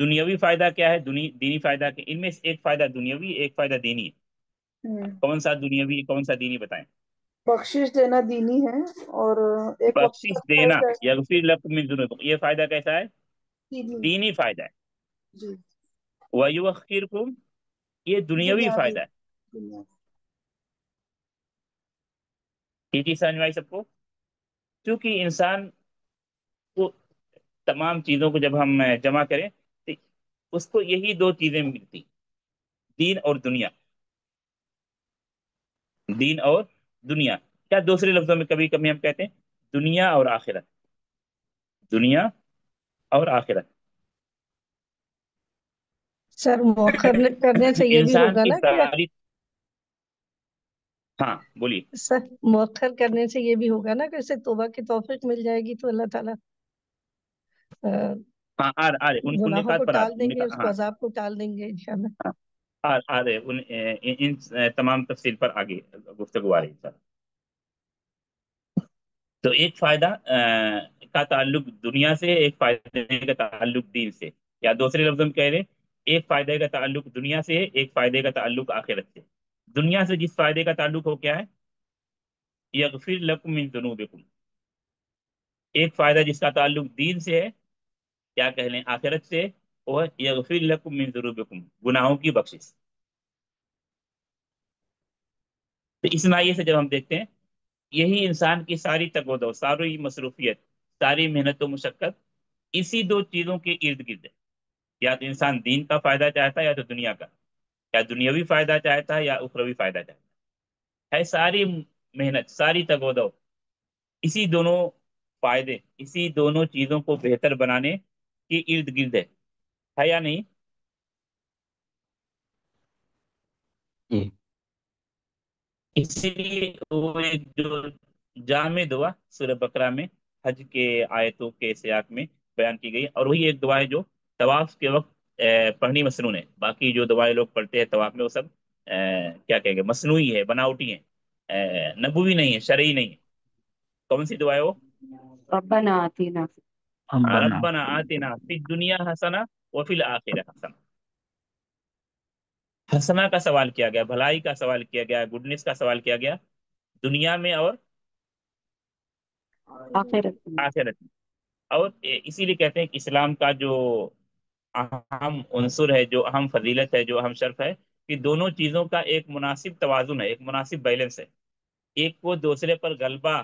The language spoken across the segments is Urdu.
دنیاوی فائدہ کیا ہے، دینی فائدہ کیا، ان میں سے ایک فائدہ دنیاوی، ایک فائدہ دینی ہے۔ ہوں، کون سا دنیاوی، کون سا دینی بتائیں؟ بخشش دینا دینی ہے، اور ایک وقت بخشش کا دینا، فائدہ یغفر لکم من ذنوبکم، یہ فائدہ کیسا ہے؟ دینی۔ دینی فائدہ ہے۔ جی، وَيُؤَخِّرُكُم، یہ دنیاوی دنیاوی، فائدہ ہے۔ دنیا۔ یہ چیز سمجھ میں آئی سب کو؟ کیونکہ انسان کو تمام چیزوں کو جب ہم جمع کریں تو اس کو یہی دو چیزیں ملتی، دین اور دنیا، دین اور دنیا۔ کیا دوسرے لفظوں میں کبھی کبھی ہم کہتے ہیں دنیا اور آخرت، دنیا اور آخرت۔ سر مؤخر کرنے سے یہ بھی انسان ہوگا کی نا کہ ساری، ہاں بولیے۔ سر مؤخر کرنے سے یہ بھی ہوگا نا کہ اسے توبہ کی توفیق مل جائے گی تو اللہ تعالیٰ ہاں آ رہے ان گناہوں نکات کو پر ٹال دیں گے، اس کو ہاں عذاب کو ٹال دیں گے انشاءاللہ۔ ہاں، آ رہے ان تمام تفصیل پر آگے گفتگو آ رہی ہے۔ تو ایک فائدہ کا تعلق دنیا سے، ایک فائدے کا تعلق دین سے، یا دوسرے لفظوں میں کہہ رہے ایک فائدے کا تعلق دنیا سے، ایک فائدے کا تعلق آخرت سے۔ دنیا سے جس فائدے کا تعلق ہو کیا ہے؟ یغفر لکم من ذنوبکم۔ ایک فائدہ جس کا تعلق دین سے ہے، کیا کہہ لیں آخرت سے، وہ یغفر لکم من ذنوبکم، گناہوں کی بخشش۔ تو اس نائیے سے جب ہم دیکھتے ہیں، یہی انسان کی ساری تگ و دو، ساری مصروفیت، ساری محنت و مشقت اسی دو چیزوں کے ارد گرد ہے۔ یا تو انسان دین کا فائدہ چاہتا ہے، یا تو دنیا کا، یا دنیاوی فائدہ چاہتا ہے یا اخروی فائدہ چاہتا ہے ساری محنت، ساری تگ و دو اسی دونوں فائدے، اسی دونوں چیزوں کو بہتر بنانے کے ارد گرد ہے یا نہیں؟ جی اسی لیے وہ ایک جو جامع دعا سورہ بقرہ میں حج کے آیتوں کے سیاق میں بیان کی گئی، اور وہی ایک دعا ہے جو طواف کے وقت پڑھنی مسنون ہے۔ باقی جو دعائیں لوگ پڑھتے ہیں طواف میں وہ سب کیا کہیں گے، مصنوعی ہے، بناوٹی ہے، نبوی نہیں ہے، شرعی نہیں ہے۔ کون سی دعا ہے وہ؟ ربنا آتنا ربنا ربنا آتنا فی الدنیا حسنہ وفی الآخرہ حسنہ۔ حسنہ کا سوال کیا گیا، بھلائی کا سوال کیا گیا، گڈنس کا سوال کیا گیا، دنیا میں اور آخرت میں۔ آخرت میں۔ اور اسی لیے کہتے ہیں کہ اسلام کا جو اہم عنصر ہے، جو اہم فضیلت ہے، جو اہم شرف ہے، کہ دونوں چیزوں کا ایک مناسب توازن ہے، ایک مناسب بیلنس ہے۔ ایک کو دوسرے پر غلبہ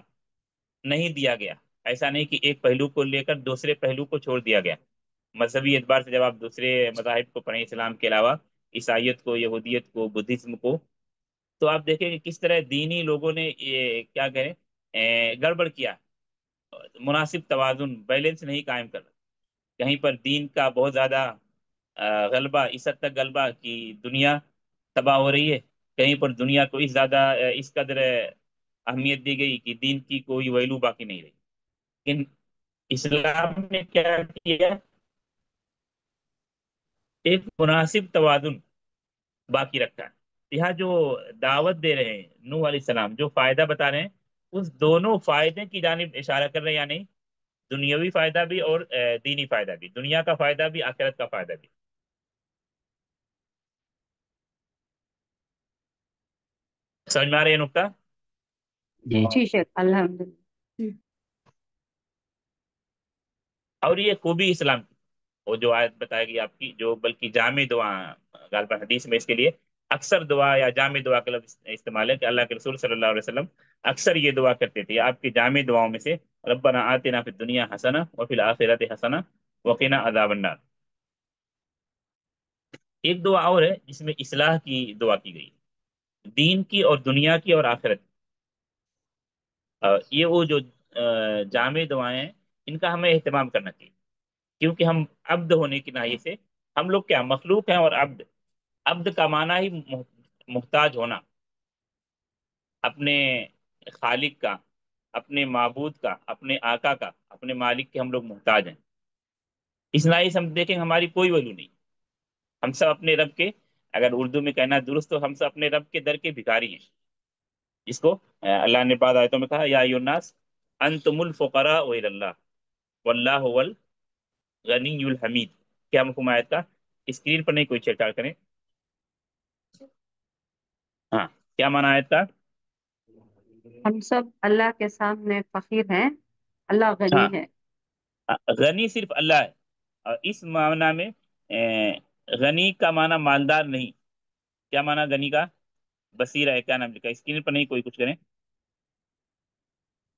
نہیں دیا گیا، ایسا نہیں کہ ایک پہلو کو لے کر دوسرے پہلو کو چھوڑ دیا گیا۔ مذہبی اعتبار سے جب آپ دوسرے مذاہب کو پڑھیں، اسلام کے علاوہ عیسائیت کو، یہودیت کو، بدھزم کو، تو آپ دیکھیں کہ کس طرح دینی لوگوں نے یہ کیا کہیں گڑبڑ کیا، مناسب توازن، بیلنس نہیں قائم کر رہا۔ کہیں پر دین کا بہت زیادہ غلبہ، اس حد تک غلبہ کہ دنیا تباہ ہو رہی ہے، کہیں پر دنیا کو اس زیادہ اس قدر اہمیت دی گئی کہ دین کی کوئی ویلو باقی نہیں رہی۔ لیکن اسلام نے کیا کیا، ایک مناسب توازن باقی رکھا ہے۔ یہاں جو دعوت دے رہے ہیں نوح علیہ السلام، جو فائدہ بتا رہے ہیں، اس دونوں فائدے کی جانب اشارہ کر رہے ہیں یا نہیں؟ دنیاوی فائدہ بھی اور دینی فائدہ بھی، دنیا کا فائدہ بھی، آخرت کا فائدہ بھی۔ سمجھ میں آ رہی ہے نقطہ؟ جی جی شیخ الحمدللہ۔ اور یہ خوبی اسلام کی، وہ جو آیت بتائے گی آپ کی، جو بلکہ جامع دعا، غالباً حدیث میں اس کے لیے اکثر دعا یا جامع دعا کا لفظ استعمال ہے، کہ اللہ کے رسول صلی اللہ علیہ وسلم اکثر یہ دعا کرتے تھے۔ آپ کی جامع دعاؤں میں سے ربنا آتنا فی الدنیا حسنہ وفی الآخرۃ حسنہ وقنا عذاب النار۔ ایک دعا اور ہے جس میں اصلاح کی دعا کی گئی، دین کی اور دنیا کی اور آخرت کی۔ یہ وہ جو جامع دعائیں ہیں، ان کا ہمیں اہتمام کرنا چاہیے، کیونکہ ہم عبد ہونے کی ناحیے سے، ہم لوگ کیا مخلوق ہیں، اور عبد، عبد کا معنی ہی محتاج ہونا، اپنے خالق کا، اپنے معبود کا، اپنے آقا کا، اپنے مالک کے ہم لوگ محتاج ہیں۔ اس ناحیے سے ہم دیکھیں ہماری کوئی ویلو نہیں، ہم سب اپنے رب کے، اگر اردو میں کہنا درست تو ہم سب اپنے رب کے در کے بھکاری ہیں، جس کو اللہ نے بعض آیتوں میں کہا یا ایھا الناس انتم الفقراء الی اللہ واللہ هو الغنی الحمید۔ کیا مفہوم آیت کا؟ اسکرین پر نہیں کوئی چھیڑ کریں. ہاں، کیا معنی آیت کا؟ ہم سب اللہ کے سامنے فقیر ہیں، اللہ غنی ہاں، ہے۔ غنی صرف اللہ ہے، اور اس معنی میں غنی کا معنی مالدار نہیں. کیا معنی غنی کا؟ بصیرہ ہے، کیا نام لکھا ہے اسکرین پر؟ نہیں کوئی کچھ کریں.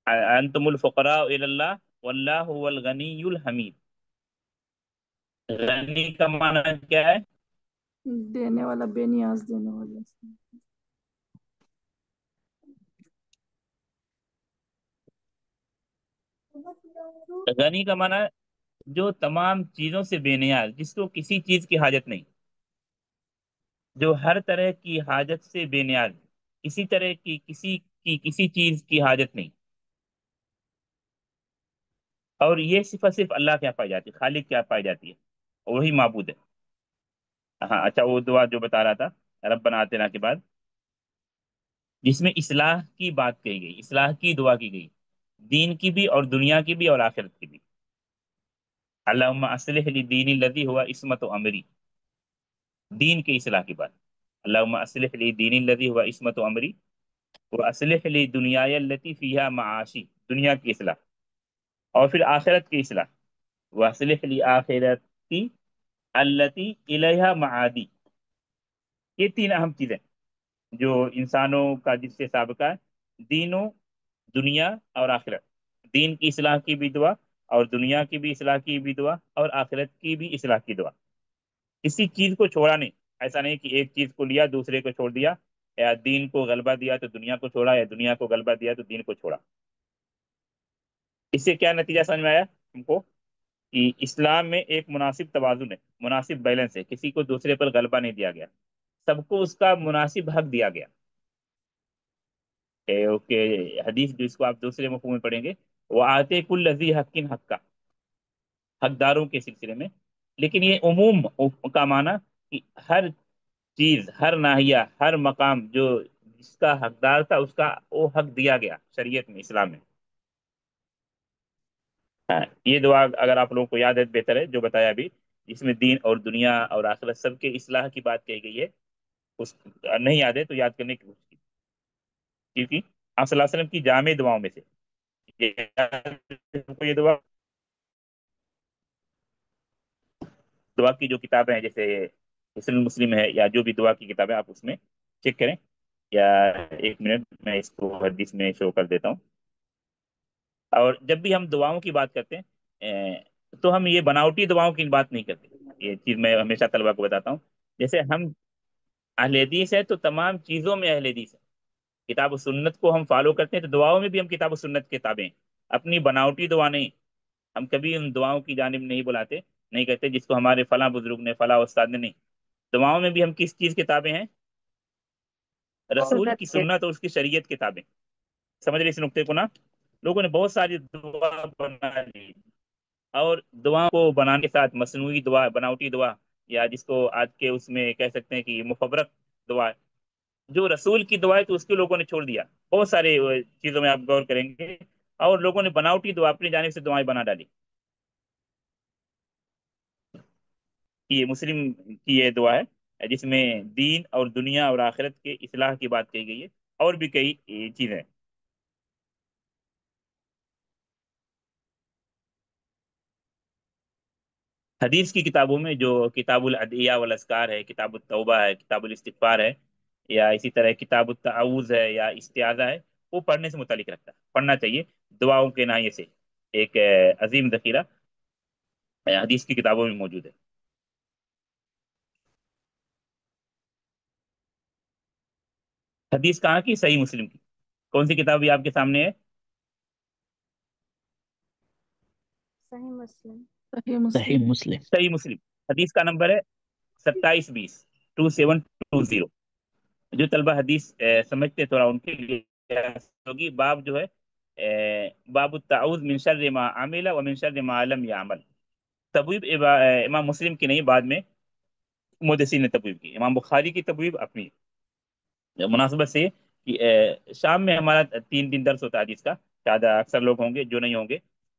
انتم الفقراء الی اللہ واللہ هو الغنی الحمید. غنی کا معنی کیا ہے؟ دینے والا، بے نیاز دینے والا. غنی کا معنی جو تمام چیزوں سے بے نیاز، جس کو کسی چیز کی حاجت نہیں، جو ہر طرح کی حاجت سے بے نیاز، کسی طرح کی کسی چیز کی حاجت نہیں. اور یہ صفت صرف اللہ کے یہاں پائی جاتی ہے، خالق کے یہاں پائی جاتی ہے، وہی معبود ہے. ہاں اچھا، وہ دعا جو بتا رہا تھا ربنا آتنا کے بعد، جس میں اصلاح کی بات کہی گئی، اصلاح کی دعا کی گئی، دین کی بھی اور دنیا کی بھی اور آخرت کی بھی. اللہم اصلح لی دینی الذی ہوا عصمت امری، دین کی اصلاح کی بات. اللہم اصلح لی دینی الذی ہوا عصمت امری واصلح لی دنیای التی فیہا معاشی، دنیا کی اصلاح. اور پھر آخرت کی اصلاح، واصلح لی آخرتی التی الیہا معادی. یہ تین اہم چیزیں جو انسانوں کا جس سے سابقہ ہے، دین و دنیا اور آخرت. دین کی اصلاح کی بھی دعا، اور دنیا کی بھی اصلاح کی بھی دعا، اور آخرت کی بھی اصلاح کی دعا. کسی چیز کو چھوڑا نہیں، ایسا نہیں کہ ایک چیز کو لیا دوسرے کو چھوڑ دیا، یا دین کو غلبہ دیا تو دنیا کو چھوڑا، یا دنیا کو غلبہ دیا تو دین کو چھوڑا. اس سے کیا نتیجہ سمجھ میں آیا ہم کو؟ کہ اسلام میں ایک مناسب توازن ہے، مناسب بیلنس ہے، کسی کو دوسرے پر غلبہ نہیں دیا گیا، سب کو اس کا مناسب حق دیا گیا. اوکے، حدیث جو اس کو آپ دوسرے مفہوم میں پڑھیں گے، وہ آتے کل ذی حق حق کا، حقداروں کے سلسلے میں. لیکن یہ عموم کا معنی کہ ہر چیز، ہر ناحیہ، ہر مقام جو جس کا حقدار تھا اس کا وہ حق دیا گیا شریعت میں، اسلام میں. ہاں، یہ دعا اگر آپ لوگوں کو یاد ہے بہتر ہے جو بتایا ابھی، جس میں دین اور دنیا اور آخرت سب کے اصلاح کی بات کہی گئی ہے. اس نہیں یاد ہے تو یاد کرنے کی کوشش کی، کیونکہ آپ صلی اللہ علیہ وسلم کی جامع دعاؤں میں سے یہ دعا. دعا کی جو کتابیں ہیں جیسے حسن مسلم ہے، یا جو بھی دعا کی کتابیں آپ اس میں چیک کریں. یا ایک منٹ میں اس کو حدیث میں شو کر دیتا ہوں. اور جب بھی ہم دعاؤں کی بات کرتے ہیں تو ہم یہ بناوٹی دعاؤں کی بات نہیں کرتے. یہ چیز میں ہمیشہ طلبا کو بتاتا ہوں. جیسے ہم اہل حدیث ہے تو تمام چیزوں میں اہل حدیث ہے، کتاب و سنت کو ہم فالو کرتے ہیں، تو دعاؤں میں بھی ہم کتاب و سنت کے تابع ہیں، اپنی بناوٹی دعا نہیں. ہم کبھی ان دعاؤں کی جانب نہیں بلاتے، نہیں کہتے جس کو ہمارے فلاں بزرگ نے، فلاں استاد نے. نہیں، دعاؤں میں بھی ہم کس چیز کے تابع ہیں؟ رسول سنت کی کے۔ سنت اور اس کی شریعت کے تابع. سمجھ رہے اس نقطے کو نا؟ لوگوں نے بہت ساری دعا بنا لی، اور دعا کو بنانے کے ساتھ مصنوعی دعا، بناوٹی دعا، یا جس کو آج کے اس میں کہہ سکتے ہیں کہ مفبرک دعا، جو رسول کی دعا ہے تو اس کے لوگوں نے چھوڑ دیا. بہت سارے چیزوں میں آپ غور کریں گے، اور لوگوں نے بناوٹی دعا اپنی جانب سے دعائیں بنا ڈالی. یہ مسلم کی یہ دعا ہے جس میں دین اور دنیا اور آخرت کے اصلاح کی بات کہی گئی ہے، اور بھی کئی چیزیں. حدیث کی کتابوں میں جو کتاب الادعیہ والاذکار ہے، کتاب التوبہ ہے، کتاب الاستغفار ہے، یا اسی طرح کتاب التعوذ ہے یا استعاذہ ہے، وہ پڑھنے سے متعلق رکھتا ہے، پڑھنا چاہیے. دعاؤں کے ناحیے سے ایک عظیم ذخیرہ حدیث کی کتابوں میں موجود ہے. حدیث کہاں کی؟ صحیح مسلم کی. کون سی کتاب بھی آپ کے سامنے ہے؟ صحیح مسلم. صحیح مسلم. صحیح مسلم. حدیث کا نمبر ہے 2720 2720. جو طلبہ حدیث سمجھتے ہیں تھوڑا ان کے لیے ہوگی. باب جو ہے باب التعوذ من شر ما عمل و من شر ما لم يعمل. تبویب امام مسلم کی نہیں، بعد میں محدثین نے تبویب کی. امام بخاری کی تبویب اپنی مناسبت سے کہ شام میں ہمارا 3 دن درس ہوتا ہے حدیث کا. شاید اکثر لوگ ہوں گے، جو نہیں ہوں گے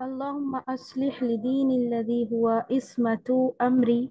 اللهم أصلح لديني الذي هو عصمة أمري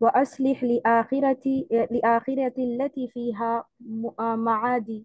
وأصلح لآخرتي التي فيها معادي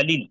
لي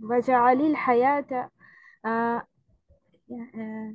واجعل الحياة آه،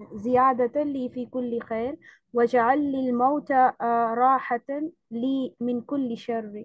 زيادة لي في كل خير واجعل لي الموت راحة لي من كل شر.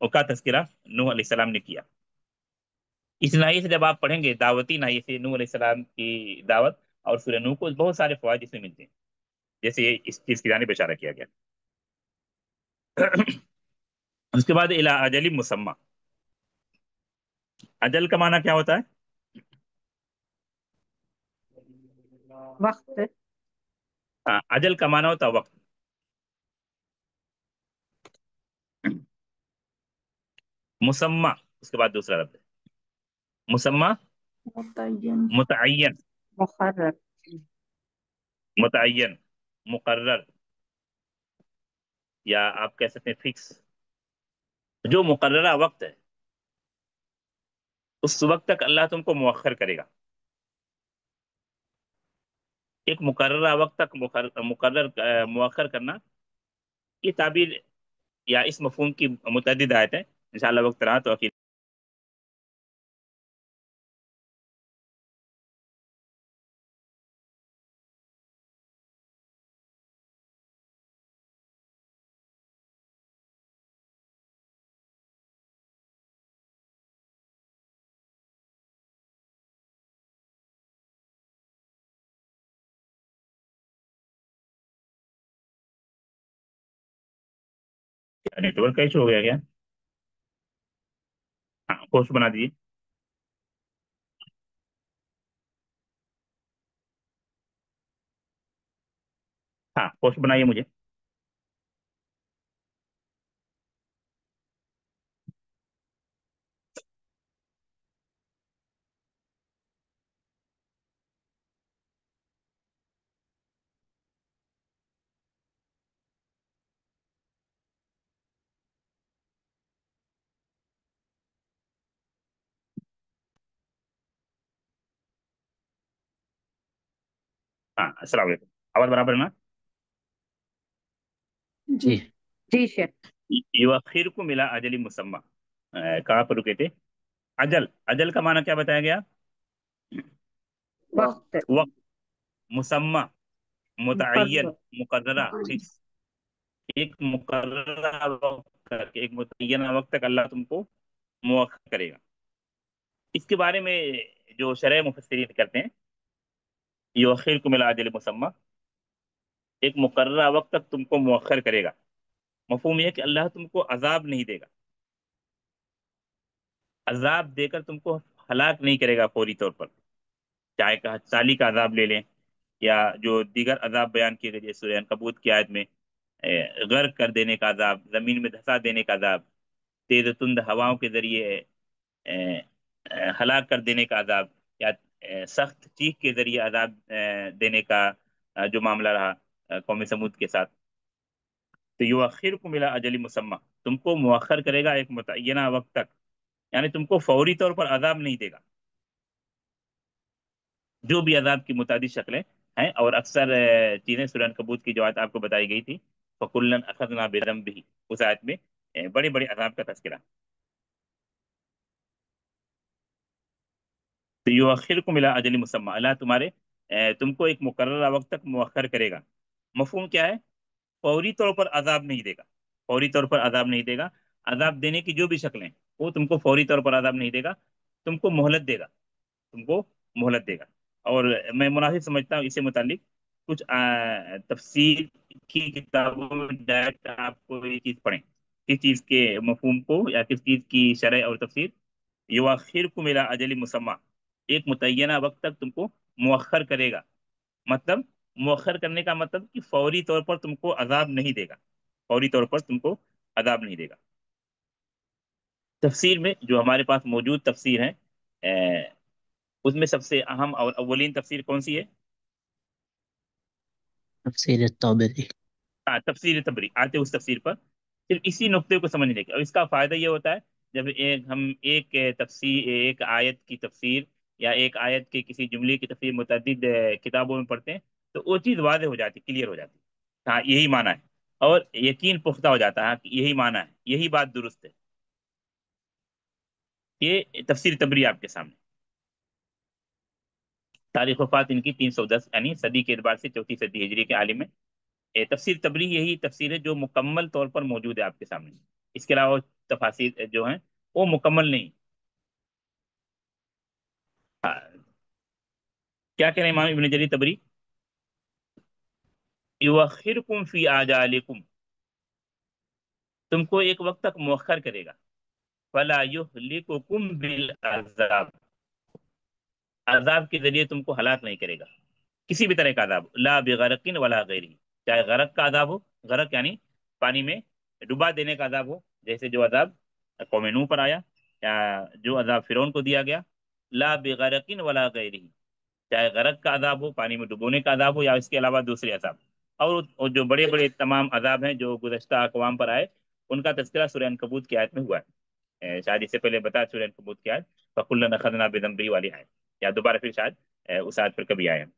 اور کا تذکرہ نوح علیہ السلام نے کیا. اس ناحیے سے جب آپ پڑھیں گے دعوتی ناحیے سے نوح علیہ السلام کی دعوت اور سورہ نوح کو بہت سارے فوائد اس میں ملتے ہیں، جیسے یہ اس چیز کی جانب اشارہ کیا گیا. اس کے بعد الی اجل مسمى. اجل کا معنی کیا ہوتا ہے؟ وقت. اجل کا معنی ہوتا ہے وقت. مسمى اس کے بعد دوسرا لفظ ہے مسمى، متعین، متعین، مقرر. متعین، مقرر، یا آپ کہہ سکتے ہیں فکس. جو مقررہ وقت ہے اس وقت تک اللہ تم کو مؤخر کرے گا. ایک مقررہ وقت تک مؤخر کرنا، یہ تعبیر یا اس مفہوم کی متعدد آیتیں انشاءاللہ وقت رہا تو اخیر نیٹورک کا ایشو ہو گیا کیا؟ ہاں پوسٹ بنا دیجیے. ہاں پوسٹ بنائیے مجھے. ہاں السلام علیکم، آواز برابر ہے نا؟ جی جی جی شیخ. یؤخرکم الی اجل مسمى. کہاں پر رکے تھے؟ اجل. اجل کا معنی کیا بتایا گیا؟ وقت. وقت. مسمى، متعین، مقرر. مقررہ، فکس. ایک مقررہ وقت تک، ایک متعینہ وقت تک اللہ تم کو مؤخر کرے گا. اس کے بارے میں جو شرح مفسرین کرتے ہیں یؤخرکم الی اجل مسمى، ایک مقررہ وقت تک تم کو مؤخر کرے گا. مفہوم یہ ہے کہ اللہ تم کو عذاب نہیں دے گا، عذاب دے کر تم کو ہلاک نہیں کرے گا فوری طور پر. چاہے کہ سالی کا عذاب لے لیں یا جو دیگر عذاب بیان کیے گئے جیسے سورہ عنکبوت کی آیت میں غرق کر دینے کا عذاب، زمین میں دھسا دینے کا عذاب، تیز و تند ہواؤں کے ذریعے ہلاک کر دینے کا عذاب، یا سخت چیخ کے ذریعے عذاب دینے کا جو معاملہ رہا قوم سمود کے ساتھ. تو یؤخرکم الی اجل مسمى، تم کو مؤخر کرے گا ایک متعینہ وقت تک، یعنی تم کو فوری طور پر عذاب نہیں دے گا. جو بھی عذاب کی متعدد شکلیں ہیں اور اکثر چیزیں سورہ عنکبوت کی جو آیت آپ کو بتائی گئی تھی فَكُلًّا أَخَذْنَا بِذَنبِهِ، اس آیت میں بڑے بڑے عذاب کا تذکرہ. تو یؤخرکم الی اجل مسمى، اللہ تم کو ایک مقررہ وقت تک مؤخر کرے گا. مفہوم کیا ہے؟ فوری طور پر عذاب نہیں دے گا، فوری طور پر عذاب نہیں دے گا. عذاب دینے کی جو بھی شکلیں وہ تم کو فوری طور پر عذاب نہیں دے گا، تم کو مہلت دے گا، تم کو مہلت دے گا. اور میں مناسب سمجھتا ہوں اس سے متعلق کچھ تفسیر کی کتابوں میں ڈائریکٹ آپ کو یہ چیز پڑھیں، کس چیز کے مفہوم کو یا کس چیز کی شرح اور تفسیر. یؤخرکم الی اجل مسمى، ایک متعینہ وقت تک تم کو مؤخر کرے گا. مطلب مؤخر کرنے کا مطلب کہ فوری طور پر تم کو عذاب نہیں دے گا، فوری طور پر تم کو عذاب نہیں دے گا. تفسیر میں جو ہمارے پاس موجود تفسیر ہے اس میں سب سے اہم اور اولین تفسیر کون سی ہے؟ تفسیر الطبری. تفسیر تبری. آتے اس تفسیر پر صرف اسی نقطے کو سمجھنے کے، اور اس کا فائدہ یہ ہوتا ہے جب ہم ایک آیت کی تفسیر یا ایک آیت کے کسی جملے کی تفسیر متعدد کتابوں میں پڑھتے ہیں تو وہ چیز واضح ہو جاتی، کلیئر ہو جاتی. ہاں یہی معنی ہے، اور یقین پختہ ہو جاتا ہے کہ یہی معنی ہے، یہی بات درست ہے. یہ تفسیر تبری آپ کے سامنے. تاریخ وفات ان کی 310 یعنی صدی کے اعتبار سے چوتھی صدی ہجری کے عالم میں. تفسیر تبری یہی تفسیر ہے جو مکمل طور پر موجود ہے آپ کے سامنے. اس کے علاوہ تفاسیر جو ہیں وہ مکمل نہیں. کیا کہہ رہے ہیں امام ابن جریر طبری؟ یؤخرکم فی آجالکم، تم کو ایک وقت تک مؤخر کرے گا. فلا یہلککم بالعذاب، عذاب کے ذریعے تم کو ہلاک نہیں کرے گا، کسی بھی طرح کا عذاب. لا بغرق ولا غیری، چاہے غرق کا عذاب ہو، غرق یعنی پانی میں ڈبا دینے کا عذاب ہو، جیسے جو عذاب قوم نوح پر آیا، یا جو عذاب فرعون کو دیا گیا. لا بغرق ولا غیری، چاہے غرق کا عذاب ہو، پانی میں ڈبونے کا عذاب ہو، یا اس کے علاوہ دوسرے عذاب. اور جو بڑے بڑے تمام عذاب ہیں جو گزشتہ اقوام پر آئے، ان کا تذکرہ سورہ عنکبوت کی آیت میں ہوا ہے. شاید اس سے پہلے بتا سورہ عنکبوت کی آیت فَكُلًّا أَخَذْنَا بِذَنبِهِ والی آیت، یا دوبارہ پھر شاید اس آیت پر کبھی آئے ہیں.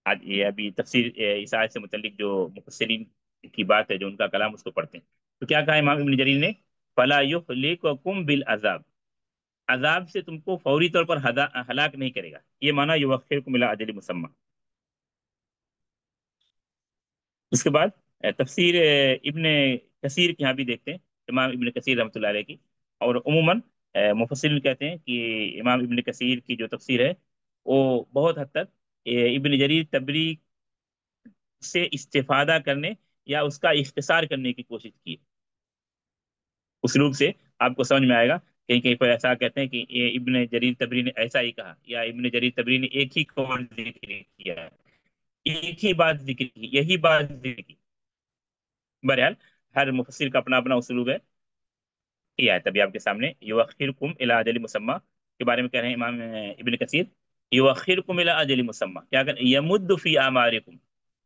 آج یہ ابھی تفسیر اس آیت سے متعلق جو مفسرین کی بات ہے، جو ان کا کلام، اس کو پڑھتے ہیں. تو کیا کہا امام ابن جریر نے؟ فَلَا يُهْلِكُكُم بِالْعَذَابِ، عذاب سے تم کو فوری طور پر ہلاک نہیں کرے گا. یہ معنی یؤخرکم الی اجل مسمى. اس کے بعد تفسیر ابن کثیر کے یہاں بھی دیکھتے ہیں، امام ابن کثیر رحمۃ اللہ علیہ کی. اور عموماً مفسرین کہتے ہیں کہ امام ابن کثیر کی جو تفسیر ہے وہ بہت حد تک ابن جریر طبری سے استفادہ کرنے یا اس کا اختصار کرنے کی کوشش کی. اسلوب سے آپ کو سمجھ میں آئے گا. کہیں کہیں پر ایسا کہتے ہیں کہ یہ ابن جریر طبری نے ایسا ہی کہا، یا ابن جریر طبری نے ایک ہی قول ذکر کیا، ایک ہی بات ذکر کی، یہی بات ذکر کی. بہرحال ہر مفسر کا اپنا اپنا اسلوب ہے. یہ آیت ابھی آپ کے سامنے یؤخرکم الی اجل مسمى کے بارے میں کہہ رہے ہیں امام ابن کثیر. یؤخرکم الی اجل مسمى، کیا کہ یمد فی اعمارکم،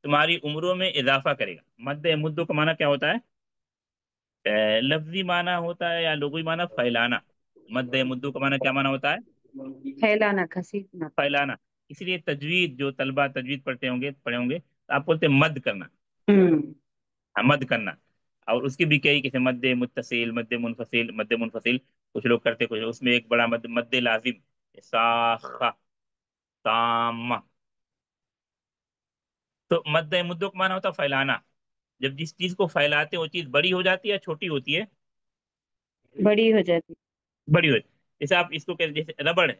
تمہاری عمروں میں اضافہ کرے گا. مد یمد کا معنی کیا ہوتا ہے؟ لفظی معنی ہوتا ہے یا لغوی معنی؟ پھیلانا. مد یمد کا معنی کیا معنی ہوتا ہے؟ پھیلانا، گھسیٹنا. پھیلانا. اس لیے تجوید، جو طلبہ تجوید پڑھے ہوں گے تو آپ بولتے ہیں مد کرنا، مد کرنا. اور اس کی بھی کئی قسم، مد متصل، مد منفصل، مد منفصل. کچھ لوگ کرتے، کچھ اس میں ایک بڑا مد، مد لازم، ساخہ، تامہ. تو مد مدو کا معنی ہوتا ہے پھیلانا. جب جس چیز کو پھیلاتے ہیں وہ چیز بڑی ہو جاتی ہے یا چھوٹی ہوتی ہے؟ بڑی ہو جاتی. بڑی ہوتی. جیسے آپ اس کو کہتے ہیں، جیسے ربڑ ہے.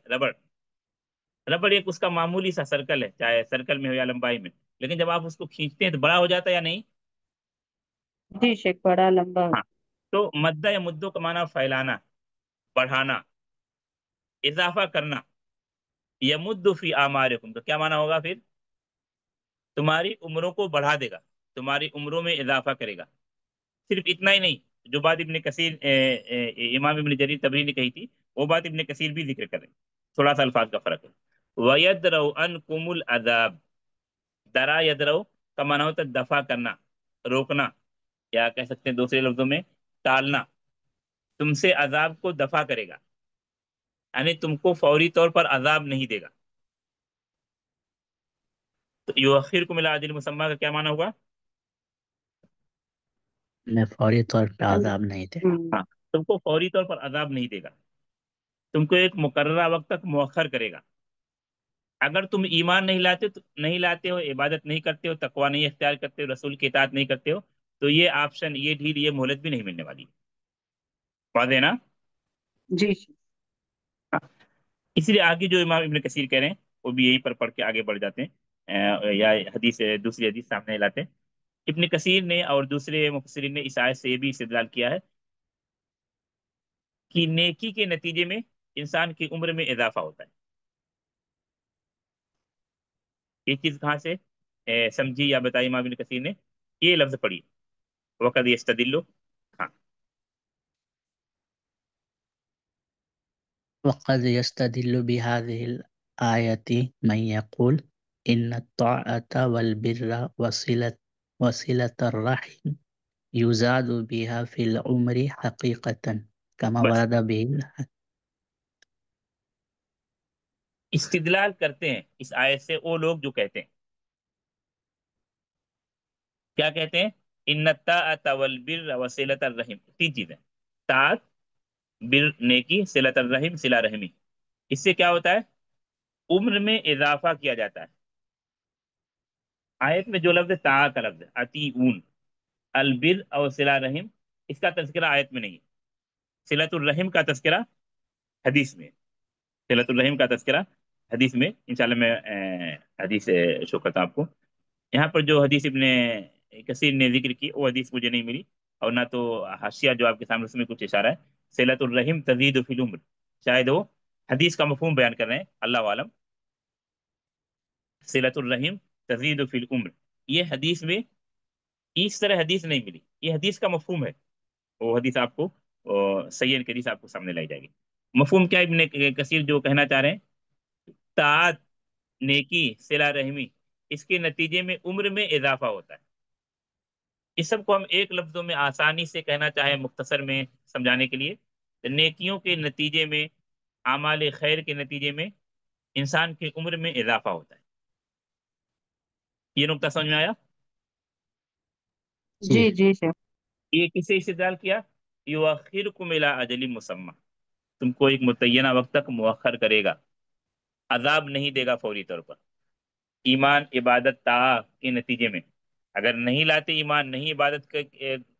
ربڑ ایک اس کا معمولی سا سرکل ہے، چاہے سرکل میں ہو یا لمبائی میں، لیکن جب آپ اس کو کھینچتے ہیں تو بڑا ہو جاتا ہے یا نہیں؟ جی شیخ، بڑا لمبا. ہاں. تو مدہ یا مدو کا معنی پھیلانا، بڑھانا، اضافہ کرنا. یمد فی اعمارکم، تو کیا معنی ہوگا پھر؟ تمہاری عمروں کو بڑھا دے گا، تمہاری عمروں میں اضافہ کرے گا. صرف اتنا ہی نہیں، جو بات ابن کثیر امام ابن جریر طبری نے کہی تھی، وہ بات ابن کثیر بھی ذکر کریں. تھوڑا سا الفاظ کا فرق ہے. وَيَدْرَوْ عَنْكُمُ الْعَذَابِ، درا یدرو کا معنی ہوتا ہے دفع کرنا، روکنا، یا کہہ سکتے ہیں دوسرے لفظوں میں ٹالنا. تم سے عذاب کو دفع کرے گا، یعنی تم کو فوری طور پر عذاب نہیں دے گا. تو یؤخرکم الی اجل مسمى کا کیا معنی ہوا؟ میں فوری طور پہ عذاب نہیں دے. ہاں، تم کو فوری طور پر عذاب نہیں دے گا، تم کو ایک مقررہ وقت تک مؤخر کرے گا. اگر تم ایمان نہیں لاتے ہو، عبادت نہیں کرتے ہو، تقوی نہیں اختیار کرتے ہو، رسول کی اطاعت نہیں کرتے ہو، تو یہ آپشن، یہ ڈھیل، یہ مہلت بھی نہیں ملنے والی. واضح نا؟ جی شیخ. اس لیے آگے جو امام ابن کثیر کہہ رہے ہیں وہ بھی یہی پر پڑھ کے آگے بڑھ جاتے ہیں، یا دوسری حدیث سامنے لاتے ہیں. ابن کثیر نے اور دوسرے مفسرین نے اس آیت سے یہ بھی استدلال کیا ہے کہ نیکی کے نتیجے میں انسان کی عمر میں اضافہ ہوتا ہے. یہ چیز کہاں سے سمجھی یا بتائی امام ابن کثیر نے؟ یہ لفظ پڑھی، وقد یستدل. ہاں. وقد يستدل بهذه الآية من يقول إن الطاعة والبر وصلة الرحم يزاد بها في العمر حقيقة كما بس ورد به. استدلال کرتے ہیں اس آیت سے وہ لوگ جو کہتے ہیں، کیا کہتے ہیں؟ ان الطاعة والبر وصلة الرحم، تین چیزیں: طاعت، بر نیکی، صلۃ الرحم صلہ رحمی. اس سے کیا ہوتا ہے؟ عمر میں اضافہ کیا جاتا ہے. آیت میں جو لفظ طاعہ کا لفظ ہے، اطیعون، البر اور صلہ رحم، اس کا تذکرہ آیت میں نہیں ہے. صلۃ الرحم کا تذکرہ حدیث میں، صلۃ الرحم کا تذکرہ حدیث میں انشاءاللہ میں حدیث شو کرتا ہوں آپ کو. یہاں پر جو حدیث ابن کثیر نے ذکر کی وہ حدیث مجھے نہیں ملی، اور نہ تو حاشیہ جو آپ کے سامنے اس میں کچھ اشارہ ہے. صلۃ الرحم تزید فی العمر، شاید وہ حدیث کا مفہوم بیان کر رہے ہیں، اللہ عالم. صلۃ الرحم تزید فی العمر، یہ حدیث میں اس طرح حدیث نہیں ملی، یہ حدیث کا مفہوم ہے. وہ حدیث آپ کو سید کی حدیث آپ کو سامنے لائی جائے گی. مفہوم کیا ابن کثیر جو کہنا چاہ رہے ہیں، طاعت، نیکی، صلہ رحمی، اس کے نتیجے میں عمر میں اضافہ ہوتا ہے. اس سب کو ہم ایک لفظوں میں آسانی سے کہنا چاہیں مختصر میں سمجھانے کے لیے، نیکیوں کے نتیجے میں، اعمال خیر کے نتیجے میں انسان کی عمر میں اضافہ ہوتا ہے. یہ نقطہ سمجھ میں آیا؟ جی جی شیخ. یہ کسے استدلال کیا؟ یؤخرکم الی اجل مسمى، تم کو ایک متعینہ وقت تک مؤخر کرے گا، عذاب نہیں دے گا فوری طور پر. ایمان، عبادت، طاعت کے نتیجے میں اگر نہیں لاتے، ایمان نہیں، عبادت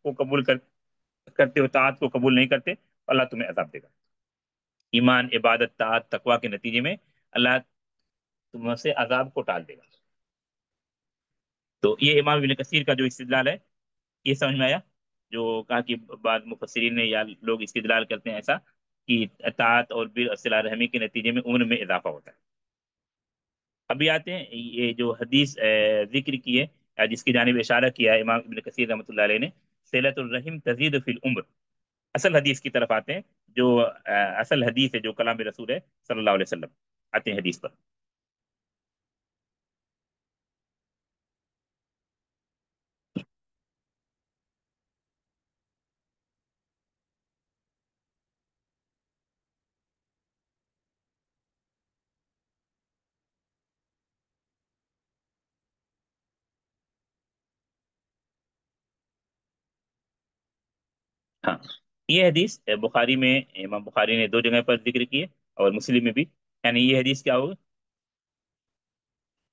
کو قبول کرتے ہو، طاعت کو قبول نہیں کرتے، اللہ تمہیں عذاب دے گا. ایمان، عبادت، طاعت، تقوی کے نتیجے میں اللہ تم سے عذاب کو ٹال دے گا. تو یہ امام ابن کثیر کا جو استدلال ہے، یہ سمجھ میں آیا؟ جو کہا کہ بعض مفسرین نے یا لوگ استدلال کرتے ہیں ایسا کہ اطاعت اور بر اور صلہ رحمی کے نتیجے میں عمر میں اضافہ ہوتا ہے. ابھی آتے ہیں یہ جو حدیث ذکر کی ہے یا جس کی جانب اشارہ کیا ہے امام ابن کثیر رحمۃ اللہ علیہ نے، صلۃ الرحم تزید فی العمر، اصل حدیث کی طرف آتے ہیں جو اصل حدیث ہے جو کلام رسول ہے صلی اللہ علیہ وسلم. آتے ہیں حدیث پر. ہاں، یہ حدیث بخاری میں امام بخاری نے دو جگہ پر ذکر کی ہے اور مسلم میں بھی. یعنی یہ حدیث کیا ہوگا؟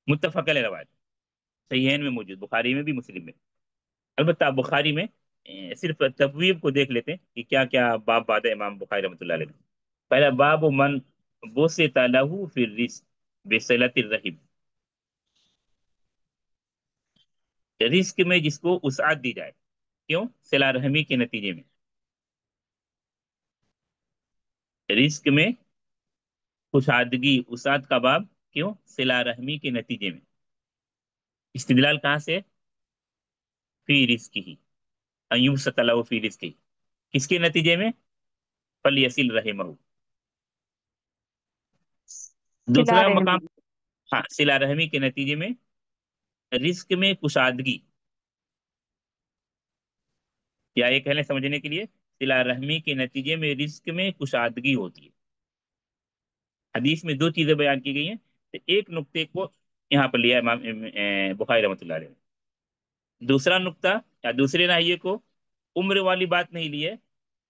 متفق علیہ روایت، صحیحین میں موجود، بخاری میں بھی مسلم میں. البتہ بخاری میں صرف تبویب کو دیکھ لیتے ہیں کہ کیا کیا باب بعد ہے امام بخاری رحمۃ اللہ علیہ نے. پہلا باب من بوسط له فی الرزق بصلۃ الرحم، رزق میں جس کو وسعت دی جائے، کیوں؟ صلہ رحمی کے نتیجے میں. رزق میں کشادگی، وسعت کا باب، کیوں؟ صلہ رحمی کے نتیجے میں. استدلال کہاں سے؟ فی رزق ہی، ایوب له فی رزق ہی، کس کے نتیجے میں؟ فلیصل رحمہ. صلہ دوسرا مقام، رحمی. ہاں، صلہ رحمی کے نتیجے میں رزق میں کشادگی، یا یہ کہہ لیں سمجھنے کے لیے صلہ رحمی کے نتیجے میں رزق میں کشادگی ہوتی ہے. حدیث میں دو چیزیں بیان کی گئی ہیں، تو ایک نقطے کو یہاں پر لیا امام بخاری رحمۃ اللہ علیہ نے. دوسرا نقطہ یا دوسرے ناحیے کو عمر والی بات نہیں لی ہے،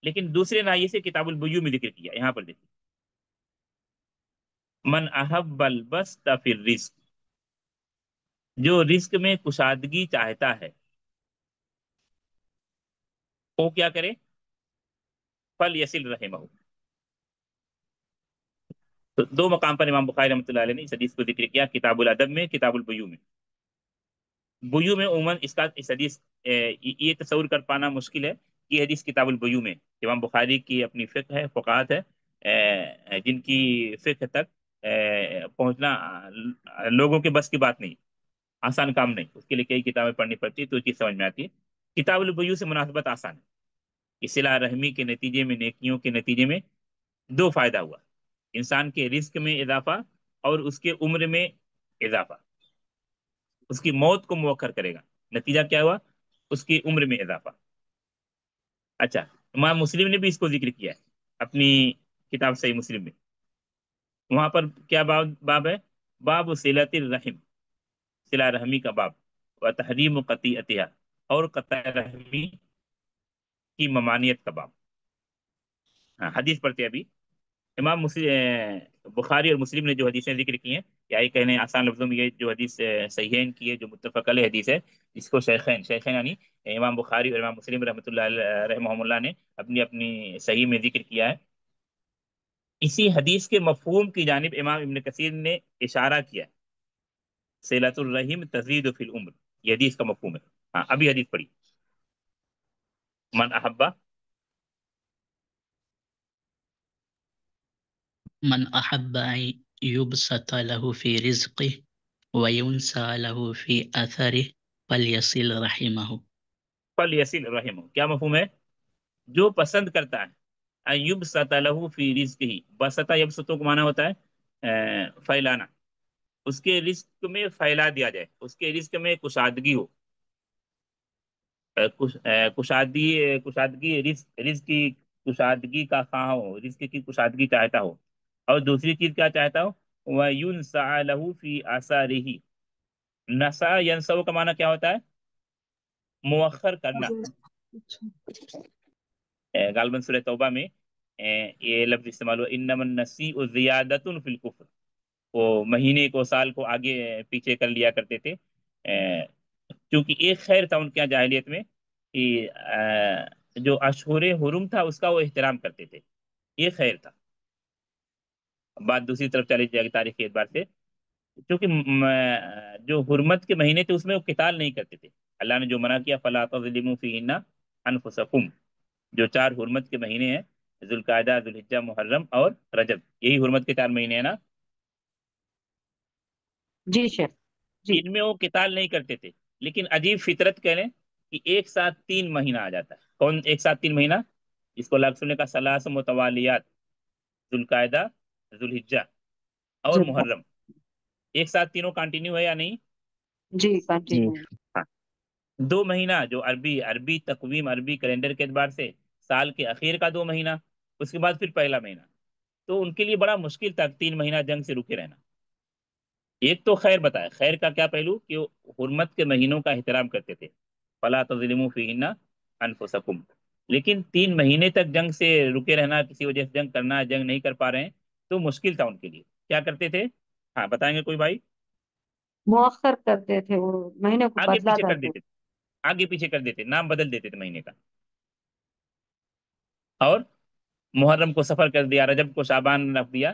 لیکن دوسرے ناحیے سے کتاب البیوع میں ذکر کیا. یہاں پر دیکھیں، من احب البسط فی الرزق، جو رزق میں کشادگی چاہتا ہے وہ کیا کرے؟ فلیصل رحمہ. تو دو مقام پر امام بخاری رحمۃ اللہ علیہ نے اس حدیث کو ذکر کیا، کتاب الادب میں، کتاب البیوع میں. بیوع میں عموماً اس حدیث یہ تصور کر پانا مشکل ہے کہ یہ حدیث کتاب البیوع میں، امام بخاری کی اپنی فقہ ہے، فقاہت ہے، جن کی فقہ تک پہنچنا لوگوں کے بس کی بات نہیں، آسان کام نہیں. اس کے لیے کئی کتابیں پڑھنی پڑتی ہے تو یہ چیز سمجھ میں آتی ہے. کتاب البیوع سے مناسبت آسان ہے کہ صلہ رحمی کے نتیجے میں، نیکیوں کے نتیجے میں دو فائدہ ہوا، انسان کے رزق میں اضافہ اور اس کے عمر میں اضافہ. اس کی موت کو مؤخر کرے گا، نتیجہ کیا ہوا؟ اس کی عمر میں اضافہ. اچھا، امام مسلم نے بھی اس کو ذکر کیا ہے اپنی کتاب صحیح مسلم میں. وہاں پر کیا باب ہے؟ باب صلۃ الرحم، صلہ رحمی کا باب، و تحریم قطیعتها، اور قطع رحمی کی ممانعت کا باب. ہاں، حدیث پڑھتے ابھی. امام بخاری اور مسلم نے جو حدیثیں ذکر کی ہیں، یا یہ کہنے آسان لفظوں میں، یہ جو حدیث صحیحین کی ہے، جو متفق علیہ حدیث ہے، جس کو شیخین یعنی امام بخاری اور امام مسلم رحمۃ اللہ رحمہ اللہ نے اپنی اپنی صحیح میں ذکر کیا ہے، اسی حدیث کے مفہوم کی جانب امام ابن کثیر نے اشارہ کیا ہے، صلۃ الرحم تزید فی العمر، یہ حدیث کا مفہوم ہے۔ ہاں ابھی حدیث پڑھی، من احبا، من احب ان يبسط له في رزقه وينسى له في اثره فليصل رحمه۔ فلیصل رحمہ، کیا مفہوم ہے؟ جو پسند کرتا ہے، ایوب له فی رزقہ، بسطہ یبسطوں کو معنی ہوتا ہے پھیلانا، اس کے رزق میں پھیلا دیا جائے، اس کے رزق میں کشادگی ہو، کشادگی رزق کی کشادگی کا خواہاں ہو، رزق کی کشادگی چاہتا ہو، اور دوسری چیز کیا چاہتا ہو؟ وَيُنْسَعَ لَهُ فِي آثَارِهِ، نسا ینسو کا معنی کیا ہوتا ہے؟ مؤخر کرنا۔ غالباً سورہ توبہ میں یہ لفظ استعمال ہوا، انما النسیء زیادۃ فی الکفر، وہ مہینے کو سال کو آگے پیچھے کر لیا کرتے تھے، کیونکہ ایک خیر تھا ان کے یہاں جاہلیت میں کہ جو اشہر حرم تھا اس کا وہ احترام کرتے تھے، یہ خیر تھا۔ بات دوسری طرف چلی جائے گی تاریخ کے اعتبار سے، کیونکہ جو حرمت کے مہینے تھے اس میں وہ قتال نہیں کرتے تھے، اللہ نے جو منع کیا فلا تظلموا فیہن انفسکم، جو 4 حرمت کے مہینے ہیں، ذوالقعدہ، ذوالحجہ، محرم اور رجب، یہی حرمت کے 4 مہینے ہیں نا، جی شیخ، جی ان میں وہ قتال نہیں کرتے تھے، لیکن عجیب فطرت کہہ لیں کہ ایک ساتھ 3 مہینہ آ جاتا ہے، کون ایک ساتھ 3 مہینہ؟ اس کو اللہ نے کا سلاس متوالیات، ذوالقعدہ، ذوالحجہ اور جی محرم، ایک ساتھ تینوں کنٹینیو ہے یا نہیں؟ جی جی کنٹینیو۔ ہاں، 2 مہینہ جو عربی تقویم، عربی کیلنڈر کے اعتبار سے سال کے اخیر کا 2 مہینہ، اس کے بعد پھر پہلا مہینہ، تو ان کے لیے بڑا مشکل تھا 3 مہینہ جنگ سے رکے رہنا۔ ایک تو خیر بتایا، خیر کا کیا پہلو کہ وہ حرمت کے مہینوں کا احترام کرتے تھے، فلا تظلموا فیہن انفسکم، لیکن 3 مہینے تک جنگ سے رکے رہنا، کسی وجہ سے جنگ کرنا، جنگ نہیں کر پا رہے ہیں تو مشکل تھا ان کے لیے، کیا کرتے تھے؟ ہاں بتائیں گے کوئی بھائی؟ مؤخر کرتے تھے، وہ مہینے کو آگے بدلا پیچھے کر دیتے دیتے تھے، آگے پیچھے کر دیتے، نام بدل دیتے تھے مہینے کا، اور محرم کو سفر کر دیا، رجب کو شعبان رکھ دیا،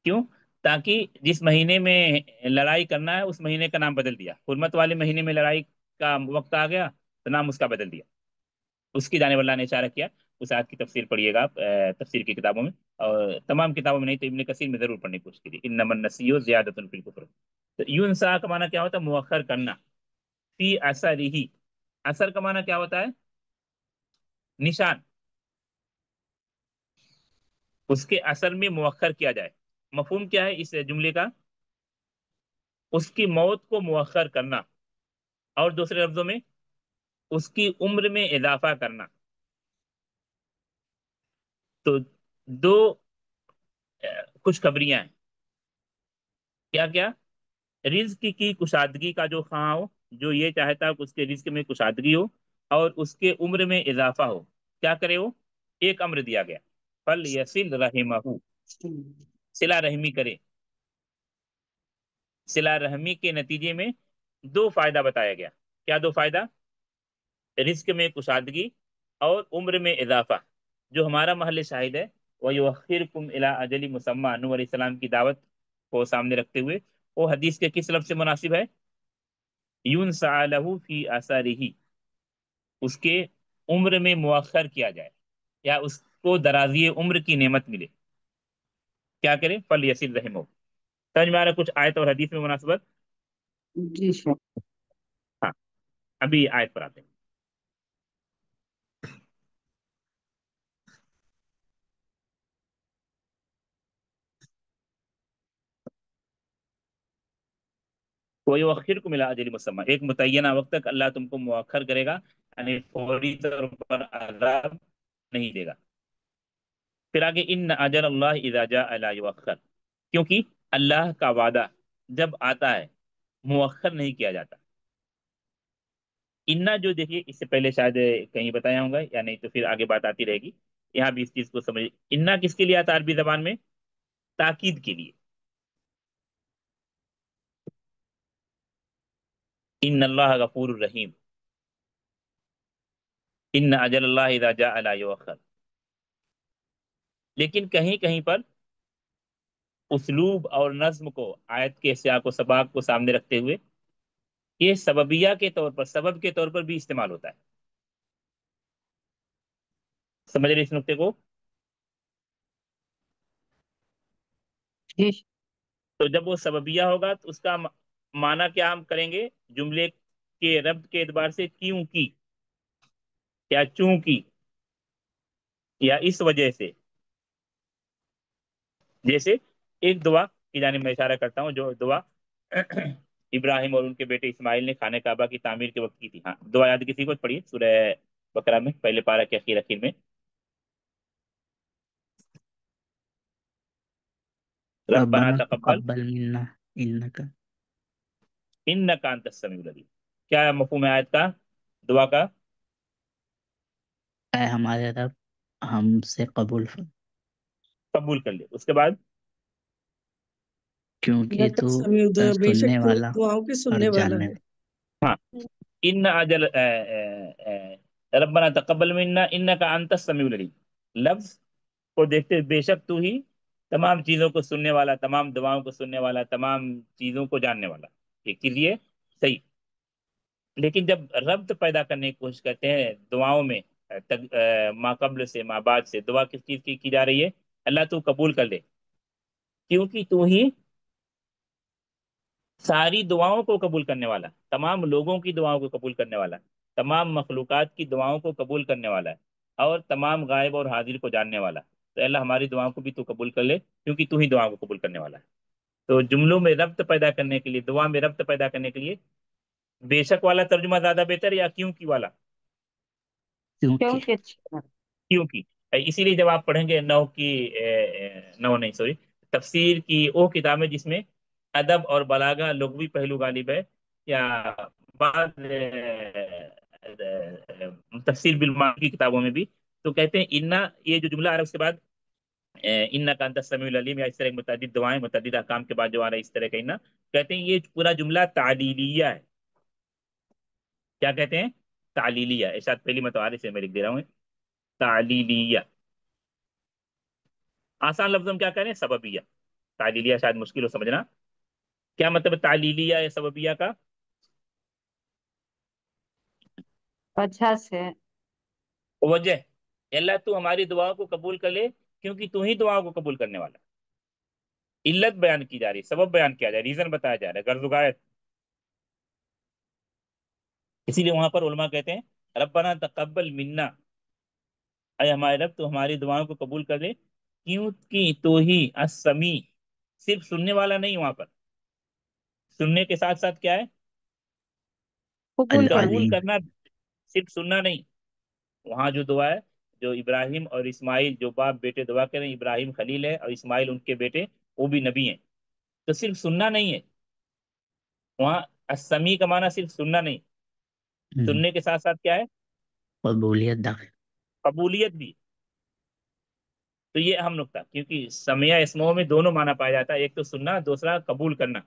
کیوں؟ تاکہ جس مہینے میں لڑائی کرنا ہے اس مہینے کا نام بدل دیا، حرمت والے مہینے میں لڑائی کا وقت آ گیا تو نام اس کا بدل دیا، اس کی جانب اللہ نے اشارہ کیا۔ اس آیت کی تفسیر پڑھیے گا آپ تفسیر کی کتابوں میں، اور تمام کتابوں میں نہیں تو ابن کثیر میں ضرور پڑھنے کی کوشش کیجیے، انما النسیء زیادۃ فی الکفر۔ تو یونسا کا معنی کیا ہوتا ہے؟ مؤخر کرنا، فی اثرہ، اثر کا معنی کیا ہوتا ہے؟ نشان، اس کے اثر میں مؤخر کیا جائے، مفہوم کیا ہے اس جملے کا؟ اس کی موت کو مؤخر کرنا، اور دوسرے لفظوں میں اس کی عمر میں اضافہ کرنا۔ تو دو خوشخبریاں ہیں، کیا کیا؟ رزق کی کشادگی کا جو خواہاں ہو، جو یہ چاہتا ہے کہ اس کے رزق میں کشادگی ہو اور اس کے عمر میں اضافہ ہو، کیا کرے وہ؟ ایک امر دیا گیا، فل یسل رحمہ، صلہ رحمی کرے۔ صلہ رحمی کے نتیجے میں 2 فائدہ بتایا گیا، کیا 2 فائدہ؟ رزق میں کشادگی اور عمر میں اضافہ، جو ہمارا محل شاہد ہے، وَيُؤَخِّرُكُمْ إِلَىٰ أَجَلٍ مُّسَمًّى، نوح علیہ السلام کی دعوت کو سامنے رکھتے ہوئے، وہ حدیث کے کس لفظ سے مناسب ہے؟ یونسع لہ فی آثارہ، اس کے عمر میں مؤخر کیا جائے، یا اس کو درازی عمر کی نعمت ملے، کیا کرے؟ فل یسل رحمہ۔ سمجھ میں آ رہا کچھ آیت اور حدیث میں مناسبت؟ جی شیخ۔ ہاں ابھی آیت پر آتے ہیں۔ وَيُؤَخِّرُكُمْ إِلَىٰ أَجَلٍ مُّسَمًّى، ایک متعینہ وقت تک اللہ تم کو مؤخر کرے گا، یعنی فوری طور پر عذاب نہیں دے گا۔ پھر آگے ان اجل اللہ اذا جاء لا یؤخر، کیونکہ اللہ کا وعدہ جب آتا ہے مؤخر نہیں کیا جاتا۔ انا جو دیکھیے اس سے پہلے شاید کہیں بتایا ہوں گا یا نہیں تو پھر آگے بات آتی رہے گی، یہاں بھی اس چیز کو سمجھ، انا کس کے لیے آتا ہے عربی زبان میں؟ تاکید کے لیے. ان اللہ غفور الرحیم، ان اجل اللہ اذا جاء لا یؤخر. لیکن کہیں کہیں پر اسلوب اور نظم کو، آیت کے سیاق و سباق کو سامنے رکھتے ہوئے، یہ سببیہ کے طور پر، سبب کے طور پر بھی استعمال ہوتا ہے. سمجھ رہے اس نقطے کو؟ جی تو جب وہ سببیہ ہوگا تو اس کا معنی کیا ہم کریں گے؟ جملے کے ربط کے اعتبار سے کیوں کی، یا چوں کی، یا اس وجہ سے. جیسے ایک دعا کی جانب میں اشارہ کرتا ہوں، جو دعا ابراہیم اور ان کے بیٹے اسماعیل نے خانہ کعبہ کی تعمیر کے وقت کی تھی. ہاں دعا یاد کسی کو؟ پڑھیے سورہ بقرہ میں پہلے پارہ کے اخیر میں. ربنا ربنا تقبل تقبل منا انک. انک انت السمیع العلیم. کیا مفہوم ہے آیت کا، دعا کا؟ اے ہمارے رب ہم سے قبول قبول کر لے. اس کے بعد کیونکہ تو سمیع بے شک سننے تو والا دعاؤں کے اور سننے والا جاننے ہے. ہاں ان اجل ربنا تقبل منا انک انت السمیع العلیم، لفظ کو دیکھتے ہوئے بے شک تو ہی تمام چیزوں کو سننے والا، تمام دعاؤں کو سننے والا، تمام چیزوں کو جاننے والا. ایک چیز یہ صحیح. لیکن جب ربط پیدا کرنے کی کوشش کرتے ہیں دعاؤں میں، ما قبل سے ما بعد سے، دعا کس چیز کی جا رہی ہے؟ اللہ تو قبول کر لے، کیونکہ تو ہی ساری دعاؤں کو قبول کرنے والا، تمام لوگوں کی دعاؤں کو قبول کرنے والا، تمام مخلوقات کی دعاؤں کو قبول کرنے والا ہے، اور تمام غائب اور حاضر کو جاننے والا. تو اللہ ہماری دعاؤں کو بھی تو قبول کر لے، کیونکہ تو ہی دعاؤں کو قبول کرنے والا ہے. تو جملوں میں ربط پیدا کرنے کے لیے، دعا میں ربط پیدا کرنے کے لیے بے شک والا ترجمہ زیادہ بہتر، یا کیوں کی والا؟ کیونکہ کیونکہ اچھا. کیوں کی. اسی لیے جب آپ پڑھیں گے نو کی نو نہیں سوری تفسیر کی وہ کتاب ہے جس میں ادب اور بلاغہ لغوی پہلو غالب ہے، یا بعض تفسیر بالمعنی کی کتابوں میں بھی، تو کہتے ہیں انا، یہ جو جملہ عرب کے بعد انا کا انت السمیع العلیم، یا اس طرح متعدد دعائیں متعدد احکام کے بعد جو آ رہا ہے اس طرح کا انا، کہتے ہیں یہ پورا جملہ تعلیلیہ ہے. کیا کہتے ہیں؟ تعلیلیہ. ارشاد پہلی متوارث سے میں لکھ دے رہا ہوں، تعلیلیہ. آسان لفظ ہم کیا کہہ رہے ہیں؟ سببیہ. تعلیلیہ شاید مشکل ہو سمجھنا. کیا مطلب ہے تعلیلیہ یا سببیہ کا؟ وجہ سے. وجہ، اللہ تو ہماری دعا کو قبول کر لے کیونکہ تو ہی دعا کو قبول کرنے والا. علت بیان کی جا رہی، سبب بیان کیا جا رہا ہے، ریزن بتایا جا رہا ہے، غرض و غایت. اسی لیے وہاں پر علماء کہتے ہیں ربنا تقبل منا، اے ہمارے رب تو ہماری دعاؤں کو قبول کر لے، کیونکہ تو ہی السمیع، صرف سننے والا نہیں، وہاں پر سننے کے ساتھ ساتھ کیا ہے؟ قبول کر. قبول العلیم. کرنا. صرف سننا نہیں. وہاں جو دعا ہے، جو ابراہیم اور اسماعیل جو باپ بیٹے دعا کریں، ابراہیم خلیل ہے اور اسماعیل ان کے بیٹے، وہ بھی نبی ہیں. تو صرف سننا نہیں ہے وہاں، السمیع کا معنی صرف سننا نہیں، سننے کے ساتھ ساتھ کیا ہے؟ قبولیت داخل. قبولیت بھی. تو یہ اہم نقطہ، کیونکہ سمیع اسموں میں دونوں معنی پایا جاتا ہے، ایک تو سننا، دوسرا قبول کرنا.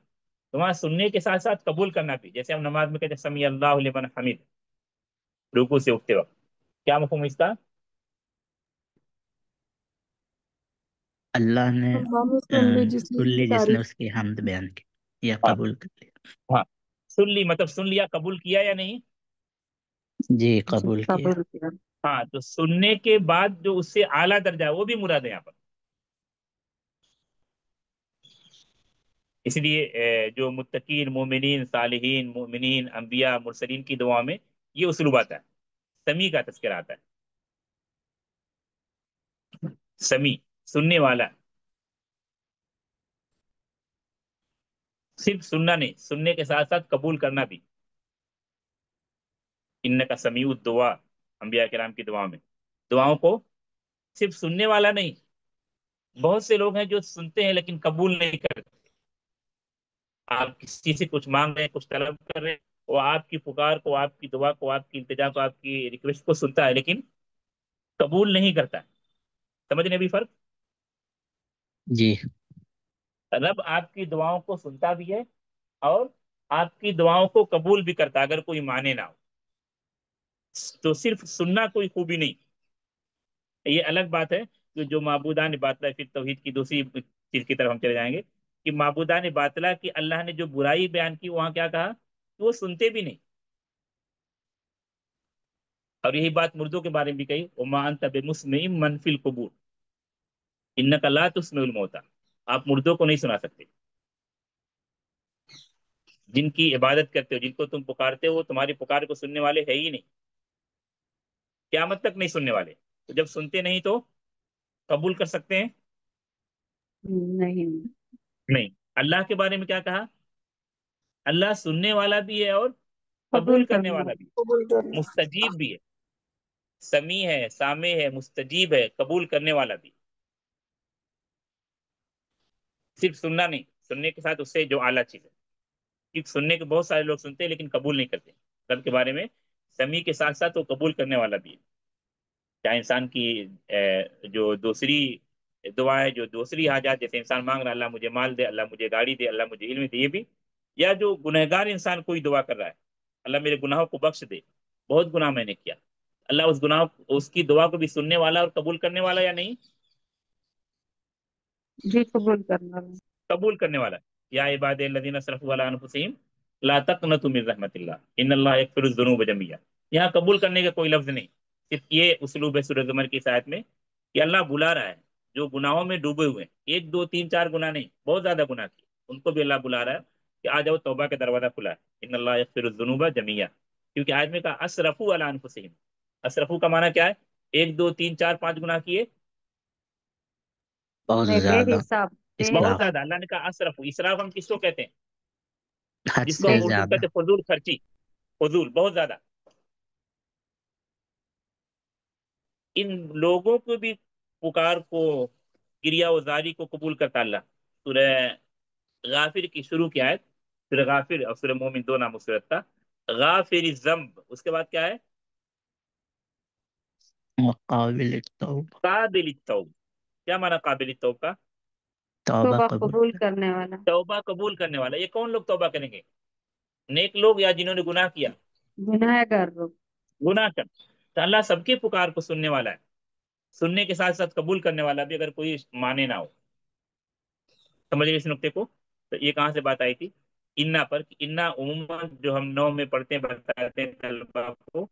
تو وہاں سننے کے ساتھ ساتھ قبول کرنا بھی، جیسے ہم نماز میں کہتے ہیں سمیع اللہ لمن حمید، رکوع سے اٹھتے وقت. کیا مفہوم اس کا؟ اللہ نے اللہ نے سن لی جس نے سن اس کی لی جس نے تعریف. اس کی حمد بیان کی یا ہاں قبول کر لیا. ہاں، سن لی مطلب سن لیا، قبول کیا یا نہیں؟ جی جی قبول کیا. قبول کیا. ہاں، تو سننے کے بعد جو اس سے اعلیٰ درجہ ہے وہ بھی مراد ہے یہاں پر. اس لیے جو متقین، مومنین، صالحین، مومنین، انبیاء، مرسلین کی دعا میں یہ اسلوب آتا ہے، سمیع کا تذکرہ آتا ہے. سمیع، سننے والا. صرف سننا نہیں، سننے کے ساتھ ساتھ قبول کرنا بھی. انک سمیع الدعا، انبیاء کرام کی دعاؤں میں، دعاؤں کو صرف سننے والا نہیں. بہت سے لوگ ہیں جو سنتے ہیں لیکن قبول نہیں کرتے. آپ کسی سے کچھ مانگ رہے ہیں، کچھ طلب کر رہے ہیں، وہ آپ کی پکار کو، آپ کی دعا کو، آپ کی التجا کو، آپ کی ریکویسٹ کو سنتا ہے لیکن قبول نہیں کرتا. سمجھ رہے ابھی فرق؟ جی رب آپ کی دعاؤں کو سنتا بھی ہے اور آپ کی دعاؤں کو قبول بھی کرتا ہے اگر کوئی مانے نہ ہو. تو صرف سننا کوئی خوبی نہیں. یہ الگ بات ہے کہ جو معبودان باطلہ، پھر توحید کی دوسری چیز کی طرف ہم چلے جائیں گے کہ معبودان باطلہ کی اللہ نے جو برائی بیان کی وہاں کیا کہا کہ وہ سنتے بھی نہیں. اور یہی بات مردوں کے بارے میں بھی کہی، وما انت بمسمع من فی القبور انک لا تسمع الموتى. آپ مردوں کو نہیں سنا سکتے. جن کی عبادت کرتے ہو، جن کو تم پکارتے ہو، وہ تمہاری پکار کو سننے والے ہے ہی نہیں، قیامت تک نہیں سننے والے. تو جب سنتے نہیں تو قبول کر سکتے ہیں؟ نہیں. نہیں. اللہ کے بارے میں کیا کہا؟ اللہ سننے والا بھی ہے اور قبول قبول کرنے کرنا. والا بھی، قبول کرنا. مستجیب بھی ہے. سمیع ہے، سامع ہے، مستجیب ہے، قبول کرنے والا بھی. صرف سننا نہیں، سننے کے ساتھ اس سے جو اعلیٰ چیز ہے. کیونکہ سننے کے بہت سارے لوگ سنتے ہیں لیکن قبول نہیں کرتے. رب کے بارے میں سمیع کے ساتھ ساتھ وہ قبول کرنے والا بھی ہے. چاہے انسان کی جو دوسری دعا ہے، جو دوسری حاجات، جیسے انسان مانگ رہا اللہ مجھے مال دے، اللہ مجھے گاڑی دے، اللہ مجھے علم دے، یہ بھی. یا جو گنہگار انسان کوئی دعا کر رہا ہے، اللہ میرے گناہوں کو بخش دے، بہت گناہ میں نے کیا، اللہ اس گناہ اس کی دعا کو بھی سننے والا اور قبول کرنے والا یا نہیں؟ جی قبول کرنا. قبول کرنے والا. یا عباد الذین اسرفوا علی انفسہم لا تقنطوا من رحمت اللہ ان اللہ یغفر الذنوب جميعا. یہاں قبول کرنے کا کوئی لفظ نہیں، صرف یہ اسلوب ہے سورہ زمر کی اس آیت میں کہ اللہ بلا رہا ہے جو گناہوں میں ڈوبے ہوئے ہیں، ایک دو تین چار گناہ نہیں، بہت زیادہ گناہ کیے، ان کو بھی اللہ بلا رہا ہے کہ آ جاؤ، توبہ کا دروازہ کھلا ہے، ان اللہ یغفر الذنوب جميعا. کیونکہ آیت میں کہا اسرفوا علی انفسہم. اسرفوا کا معنی کیا ہے؟ ایک دو تین چار پانچ گناہ کیے، بہت نہیں بے زیادہ حساب. بے بہت اسراف، حساب. زیادہ. اللہ نے کہا اسرف. اسراف ہم کس کو کہتے ہیں؟ حد جس کو سے ہم اردو میں زیادہ. کہتے ہیں فضول خرچی. فضول، بہت زیادہ. ان لوگوں کو بھی پکار کو، کریا و زاری کو قبول کرتا اللہ. سورہ غافر کی شروع کی آیت، سورہ غافر اور سورہ مومن دو نام صورت تھا. غافر الذنب، اس کے بعد کیا ہے؟ مقابل التوبہ، قابل التوب. کیا معنی قابل التوب کا؟ توبہ توبہ قبول قبول کر. کرنے والا. توبہ قبول کرنے والا. یہ کون لوگ توبہ کریں گے؟ نیک لوگ یا جنہوں نے گناہ کیا؟ گناہ گار لوگ. گناہ کر. تو اللہ سب کے پکار کو سننے والا ہے، سننے کے ساتھ ساتھ قبول کرنے والا بھی، اگر کوئی مانے نہ ہو. سمجھ گئے اس نقطے کو؟ تو یہ کہاں سے بات آئی تھی؟ انا پر. انا عموماً جو ہم نو میں پڑھتے ہیں، بتاتے ہیں طلبا کو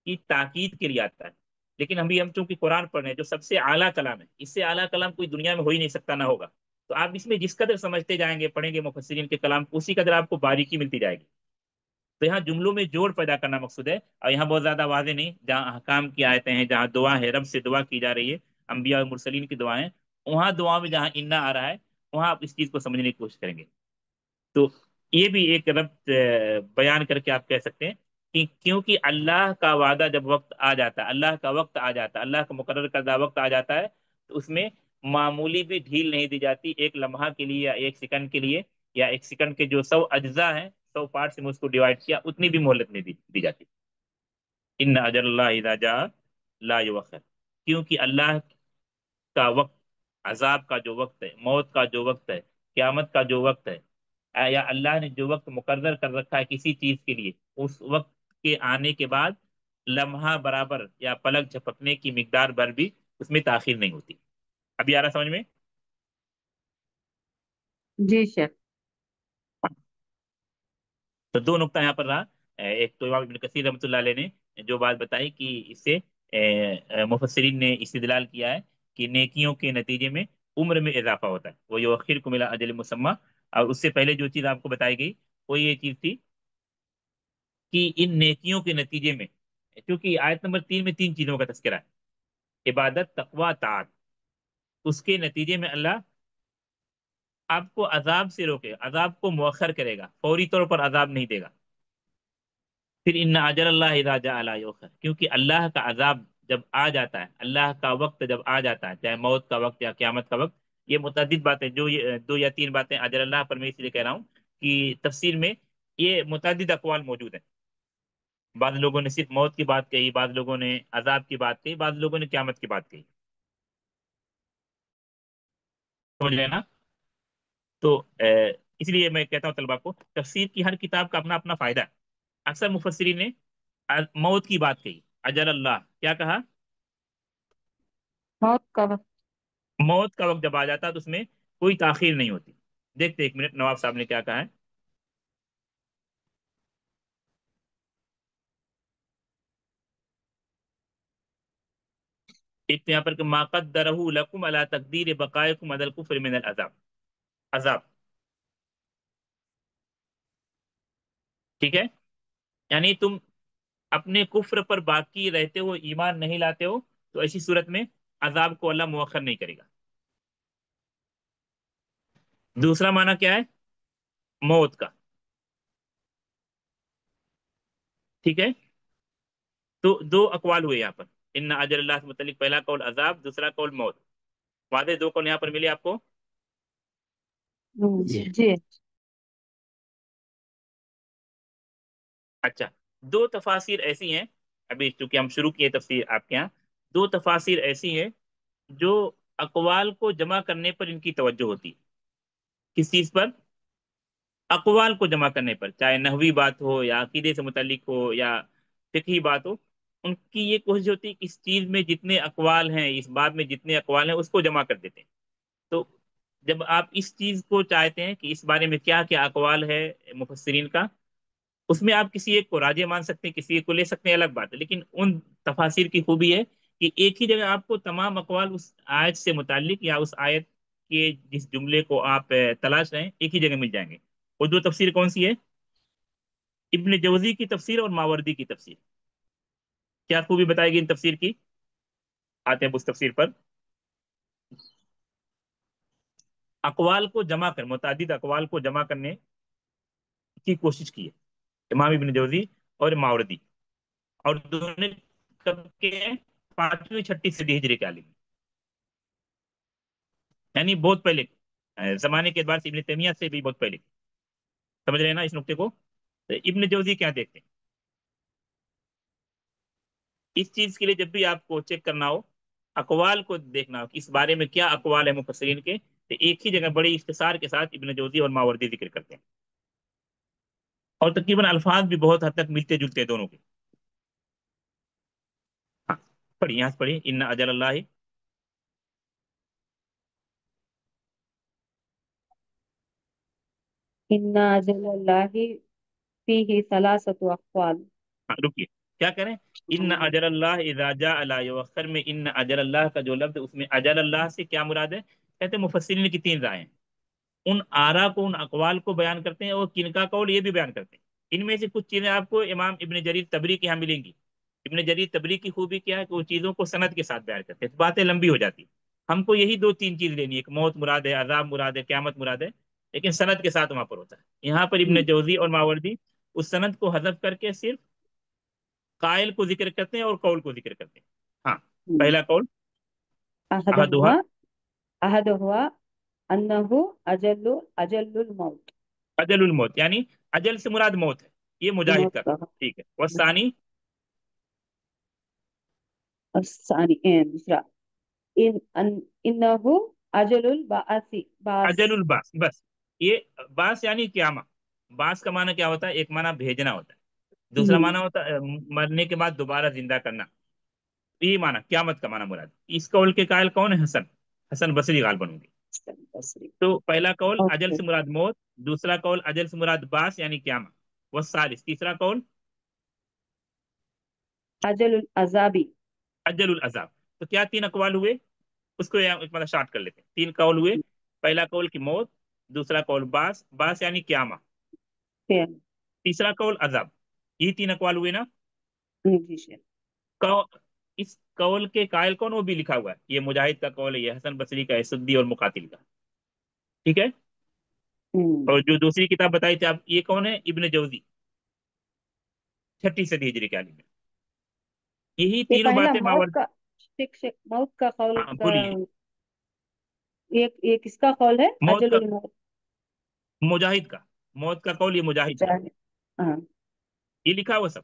کہ تاکید کے لیے آتا ہے. لیکن ہم چونکہ قرآن پڑھ رہے ہیں جو سب سے اعلیٰ کلام ہے، اس سے اعلیٰ کلام کوئی دنیا میں ہو ہی نہیں سکتا، نہ ہوگا. تو آپ اس میں جس قدر سمجھتے جائیں گے، پڑھیں گے مفسرین کے کلام، اسی قدر آپ کو باریکی ملتی جائے گی. تو یہاں جملوں میں جوڑ پیدا کرنا مقصود ہے، اور یہاں بہت زیادہ واضح نہیں. جہاں احکام کی آیتیں ہیں، جہاں دعا ہے، رب سے دعا کی جا رہی ہے، انبیاء اور مرسلین کی دعائیں، وہاں دعا میں جہاں انا آ رہا ہے، وہاں آپ اس چیز کو سمجھنے کی کوشش کریں گے. تو یہ بھی ایک ربط بیان کر کے آپ کہہ سکتے ہیں کہ کیونکہ اللہ کا وعدہ جب وقت آ جاتا ہے، اللہ کا وقت آ جاتا ہے، اللہ کا مقرر کردہ وقت آ جاتا ہے، تو اس میں معمولی بھی ڈھیل نہیں دی جاتی. ایک لمحہ کے لیے یا ایک سیکنڈ کے لیے، یا ایک سیکنڈ کے جو 100 اجزاء ہیں، 100 پارٹس میں اس کو ڈیوائڈ کیا، اتنی بھی مہلت نہیں دی جاتی. ان اجل اللہ اذا جاء لا یؤخر. کیونکہ اللہ کا وقت، عذاب کا جو وقت ہے، موت کا جو وقت ہے، قیامت کا جو وقت ہے، یا اللہ نے جو وقت مقرر کر رکھا ہے کسی چیز کے لیے، اس وقت کے آنے کے بعد لمحہ برابر یا پلک جھپکنے کی مقدار بھر بھی اس میں تاخیر نہیں ہوتی. ابھی آ رہا سمجھ میں؟ جی شیخ. تو دو نقطہ یہاں پر رہا. ایک تو امام ابن کثیر رحمۃ اللہ علیہ نے جو بات بتائی کہ اس سے مفسرین نے استدلال کیا ہے کہ نیکیوں کے نتیجے میں عمر میں اضافہ ہوتا ہے. وہ یؤخرکم الی اجل مسمى. اور اس سے پہلے جو چیز آپ کو بتائی گئی وہ یہ چیز تھی کہ ان نیکیوں کے نتیجے میں، کیونکہ آیت نمبر 3 میں 3 چیزوں کا تذکرہ ہے، عبادت، تقوی، طاعت. اس کے نتیجے میں اللہ آپ کو عذاب سے روکے، عذاب کو مؤخر کرے گا، فوری طور پر عذاب نہیں دے گا. پھر ان اجل اللہ اذا جاء لا یؤخر. کیونکہ اللہ کا عذاب جب آ جاتا ہے، اللہ کا وقت جب آ جاتا ہے، چاہے موت کا وقت یا قیامت کا وقت. یہ متعدد باتیں، جو یہ 2 یا 3 باتیں اجل اللہ پر میں اس لیے کہہ رہا ہوں کہ تفسیر میں یہ متعدد اقوال موجود ہیں. بعض لوگوں نے صرف موت کی بات کہی، بعض لوگوں نے عذاب کی بات کہی، بعض لوگوں نے قیامت کی بات کہی. سمجھ رہے ہیں نا؟ تو اس لیے میں کہتا ہوں طلبا کو، تفسیر کی ہر کتاب کا اپنا اپنا فائدہ ہے۔ اکثر مفسرین نے موت کی بات کہی، اجل اللہ، کیا کہا؟ موت کا وقت۔ موت کا وقت جب آ جاتا ہے تو اس میں کوئی تاخیر نہیں ہوتی۔ دیکھتے ایک منٹ نواب صاحب نے کیا کہا ہے۔ ایک تو یہاں پر کہ ما قدرہ لکم علی تقدیر بقائکم علی الکفر من العذاب، عذاب، ٹھیک ہے؟ یعنی تم اپنے کفر پر باقی رہتے ہو، ایمان نہیں لاتے ہو، تو ایسی صورت میں عذاب کو اللہ مؤخر نہیں کرے گا۔ دوسرا معنی کیا ہے؟ موت کا، ٹھیک ہے؟ تو دو اقوال ہوئے یہاں پر، ان اجل اللہ سے متعلق پہلا قول عذاب، دوسرا قول موت۔ واضح دو قول یہاں پر ملے آپ کو؟ جی جی۔ اچھا، دو تفاسیر ایسی ہیں، ابھی چونکہ ہم شروع کیے تفسیر آپ کے یہاں، دو تفاسیر ایسی ہیں جو اقوال کو جمع کرنے پر ان کی توجہ ہوتی ہے۔ کس چیز پر؟ اقوال کو جمع کرنے پر، چاہے نحوی بات ہو یا عقیدے سے متعلق ہو یا فقہی بات ہو، ان کی یہ کوشش ہوتی ہے کہ اس چیز میں جتنے اقوال ہیں، اس بات میں جتنے اقوال ہیں، اس کو جمع کر دیتے ہیں۔ تو جب آپ اس چیز کو چاہتے ہیں کہ اس بارے میں کیا کیا اقوال ہے مفسرین کا، اس میں آپ کسی ایک کو راجح مان سکتے ہیں، کسی ایک کو لے سکتے ہیں، الگ بات ہے، لیکن ان تفاسیر کی خوبی ہے کہ ایک ہی جگہ آپ کو تمام اقوال اس آیت سے متعلق یا اس آیت کے جس جملے کو آپ تلاش رہے ہیں ایک ہی جگہ مل جائیں گے۔ اور دو تفسیر کون سی ہے؟ ابن جوزی کی تفسیر اور ماوردی کی تفسیر۔ کیا خوبی بتائے گی ان تفسیر کی؟ آتے ہیں اس تفسیر پر۔ اقوال کو جمع کر، متعدد اقوال کو جمع کرنے کی کوشش کی ہے امام ابن جوزی اور ماوردی، اور دونوں نے کب کے ہیں؟ 5ویں 6 صدی ہجری کے عالم، یعنی بہت پہلے زمانے کے اعتبار سے ابن تیمیہ سے بھی بہت پہلے۔ سمجھ رہے ہیں نا اس نقطے کو؟ تو ابن جوزی کیا دیکھتے ہیں اس چیز کے لیے، جب بھی آپ کو چیک کرنا ہو، اقوال کو دیکھنا ہو کہ اس بارے میں کیا اقوال ہے مفسرین کے، تو ایک ہی جگہ بڑے اختصار کے ساتھ ابن جوزی اور ماوردی ذکر کرتے ہیں، اور تقریباً الفاظ بھی بہت حد تک ملتے جلتے ہیں دونوں کے۔ ہاں پڑھیے، یہاں سے پڑھیے، ان اجل اللہ، ان اجل اللہ فیہ ثلاثۃ اقوال۔ ہاں رکیے، کیا کریں؟ ان اجل اللہ اذا جاء لا یؤخر میں ان اجل اللہ کا جو لفظ، اس میں اجل اللہ سے کیا مراد ہے؟ کہتے ہیں مفسرین کی 3 رائے ہیں، ان آرا کو، ان اقوال کو بیان کرتے ہیں، اور کن کا قول یہ بھی بیان کرتے ہیں۔ ان میں سے کچھ چیزیں آپ کو امام ابن جریر تبری کے یہاں ملیں گی۔ ابن جریر تبری کی خوبی کیا ہے کہ وہ چیزوں کو سند کے ساتھ بیان کرتے ہیں، تو باتیں لمبی ہو جاتی ہیں۔ ہم کو یہی 2 3 چیز لینی ہے کہ موت مراد ہے، عذاب مراد ہے، قیامت مراد ہے، لیکن سند کے ساتھ وہاں پر ہوتا ہے۔ یہاں پر ابن جوزی اور ماوردی اس سند کو حذف کر کے صرف قائل کو ذکر کرتے ہیں اور قول کو ذکر کرتے ہیں۔ ہاں، پہلا قول احدھا، احد ہوا انہ اجل الموت، اجل الموت، یعنی اجل سے مراد موت ہے، یہ مجاہد موت کا کا قول، ٹھیک ہے۔ والثانی، الثانی دوسرا انہ اجل البعث، بعث۔ اجل الباس، بس یہ باس یعنی قیامت۔ باس کا معنی کیا ہوتا ہے؟ ایک معنی بھیجنا ہوتا ہے، دوسرا معنی ہوتا ہے مرنے کے بعد دوبارہ زندہ کرنا، یہ معنی قیامت کا معنی مراد۔ اس قول کے قائل کون ہے؟ حسن بصری غالباً ہوں گے۔ تو پہلا قول اجل اوکے، سے مراد موت، دوسرا قول اجل سے مراد باس یعنی قیامت، والثالث تیسرا قول اجل العذابی۔ اجل العذاب۔ تو کیا 3 اقوال ہوئے؟ اس کو ایک مطلب شارٹ کر لیتے ہیں، 3 قول ہوئے۔ پہلا قول کی موت، دوسرا قول باس یعنی قیامت، تیسرا قول عذاب، یہ 3 اقوال ہوئے نا؟ اس قول کے قائل کون؟ وہ بھی لکھا ہوا ہے، یہ مجاہد کا قول ہے، یہ حسن بصری کا ہے، سدی اور مقاتل کا، ٹھیک ہے؟ اور جو دوسری کتاب بتائی تھی آپ، یہ کون ہے؟ ابن جوزی، 6 صدی ہجری کے عالم میں۔ یہی یہ تینوں پہلا باتیں موت کا موت کا قول ہاں بولیے، یہ کس کا قول ہے؟ موت اجل کا، الموت، مجاہد کا، موت کا قول یہ مجاہد کا، ہاں یہ لکھا ہوا سب۔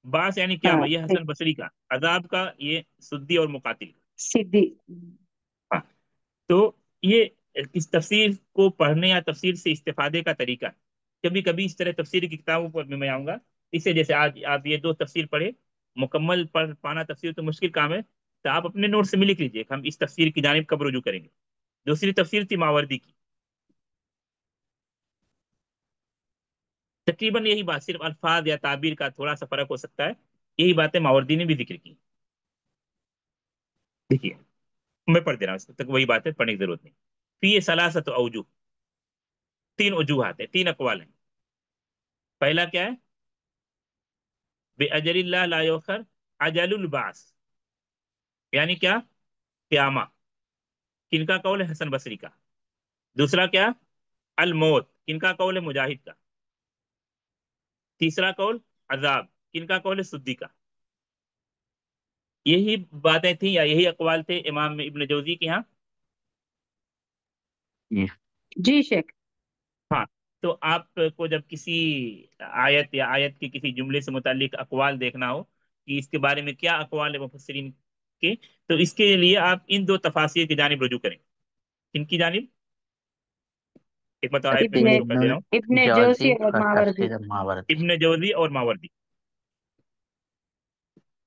باس یعنی ہاں قیامت، یہ حسن بصری کا، عذاب کا یہ سدی اور مقاتل کا۔ سدی۔ ہاں، تو یہ اس تفسیر کو پڑھنے یا تفسیر سے استفادے کا طریقہ. کبھی کبھی اس طرح تفسیر کی کتابوں پر میں آؤں گا. اس سے جیسے آج آپ یہ 2 تفسیر پڑھے، مکمل پڑھ پانا تفسیر تو مشکل کام ہے، تو آپ اپنے نوٹ سے میں لکھ لیجیے کہ ہم اس تفسیر کی جانب کب رجوع کریں گے. دوسری تفسیر تھی ماوردی کی. تقریباً یہی بات، صرف الفاظ یا تعبیر کا تھوڑا سا فرق ہو سکتا ہے. یہی باتیں ماوردی نے بھی ذکر کی. دیکھیے میں پڑھ دے رہا ہوں، اس تک وہی بات ہے، پڑھنے کی ضرورت نہیں. فی ثلاثۃ اوجہ، 3 وجوہات ہیں، 3 اقوال ہیں. پہلا کیا ہے؟ بِأَجَلِ اللہ لا یؤخر، اجل البعث یعنی کیا؟ قیامہ. کن کا قول ہے؟ حسن بصری کا. دوسرا کیا؟ الموت، کن کا قول ہے؟ مجاہد کا. تیسرا قول عذاب، کن کا قول ہے؟ سدی کا. یہی باتیں تھیں یا یہی اقوال تھے امام ابن جوزی کے ہاں. جی شیخ. ہاں، تو آپ کو جب کسی آیت یا آیت کے کسی جملے سے متعلق اقوال دیکھنا ہو کہ اس کے بارے میں کیا اقوال ہے مفسرین کے، تو اس کے لیے آپ ان 2 تفاسیر کی جانب رجوع کریں. ان کی جانب ایک بتا ایپ میں ابن میں شو کر دے رہا ہوں، ابن جوزی جوزی اور اور ماوردی. تفسیر ماوردی. ابن جوزی اور ماوردی،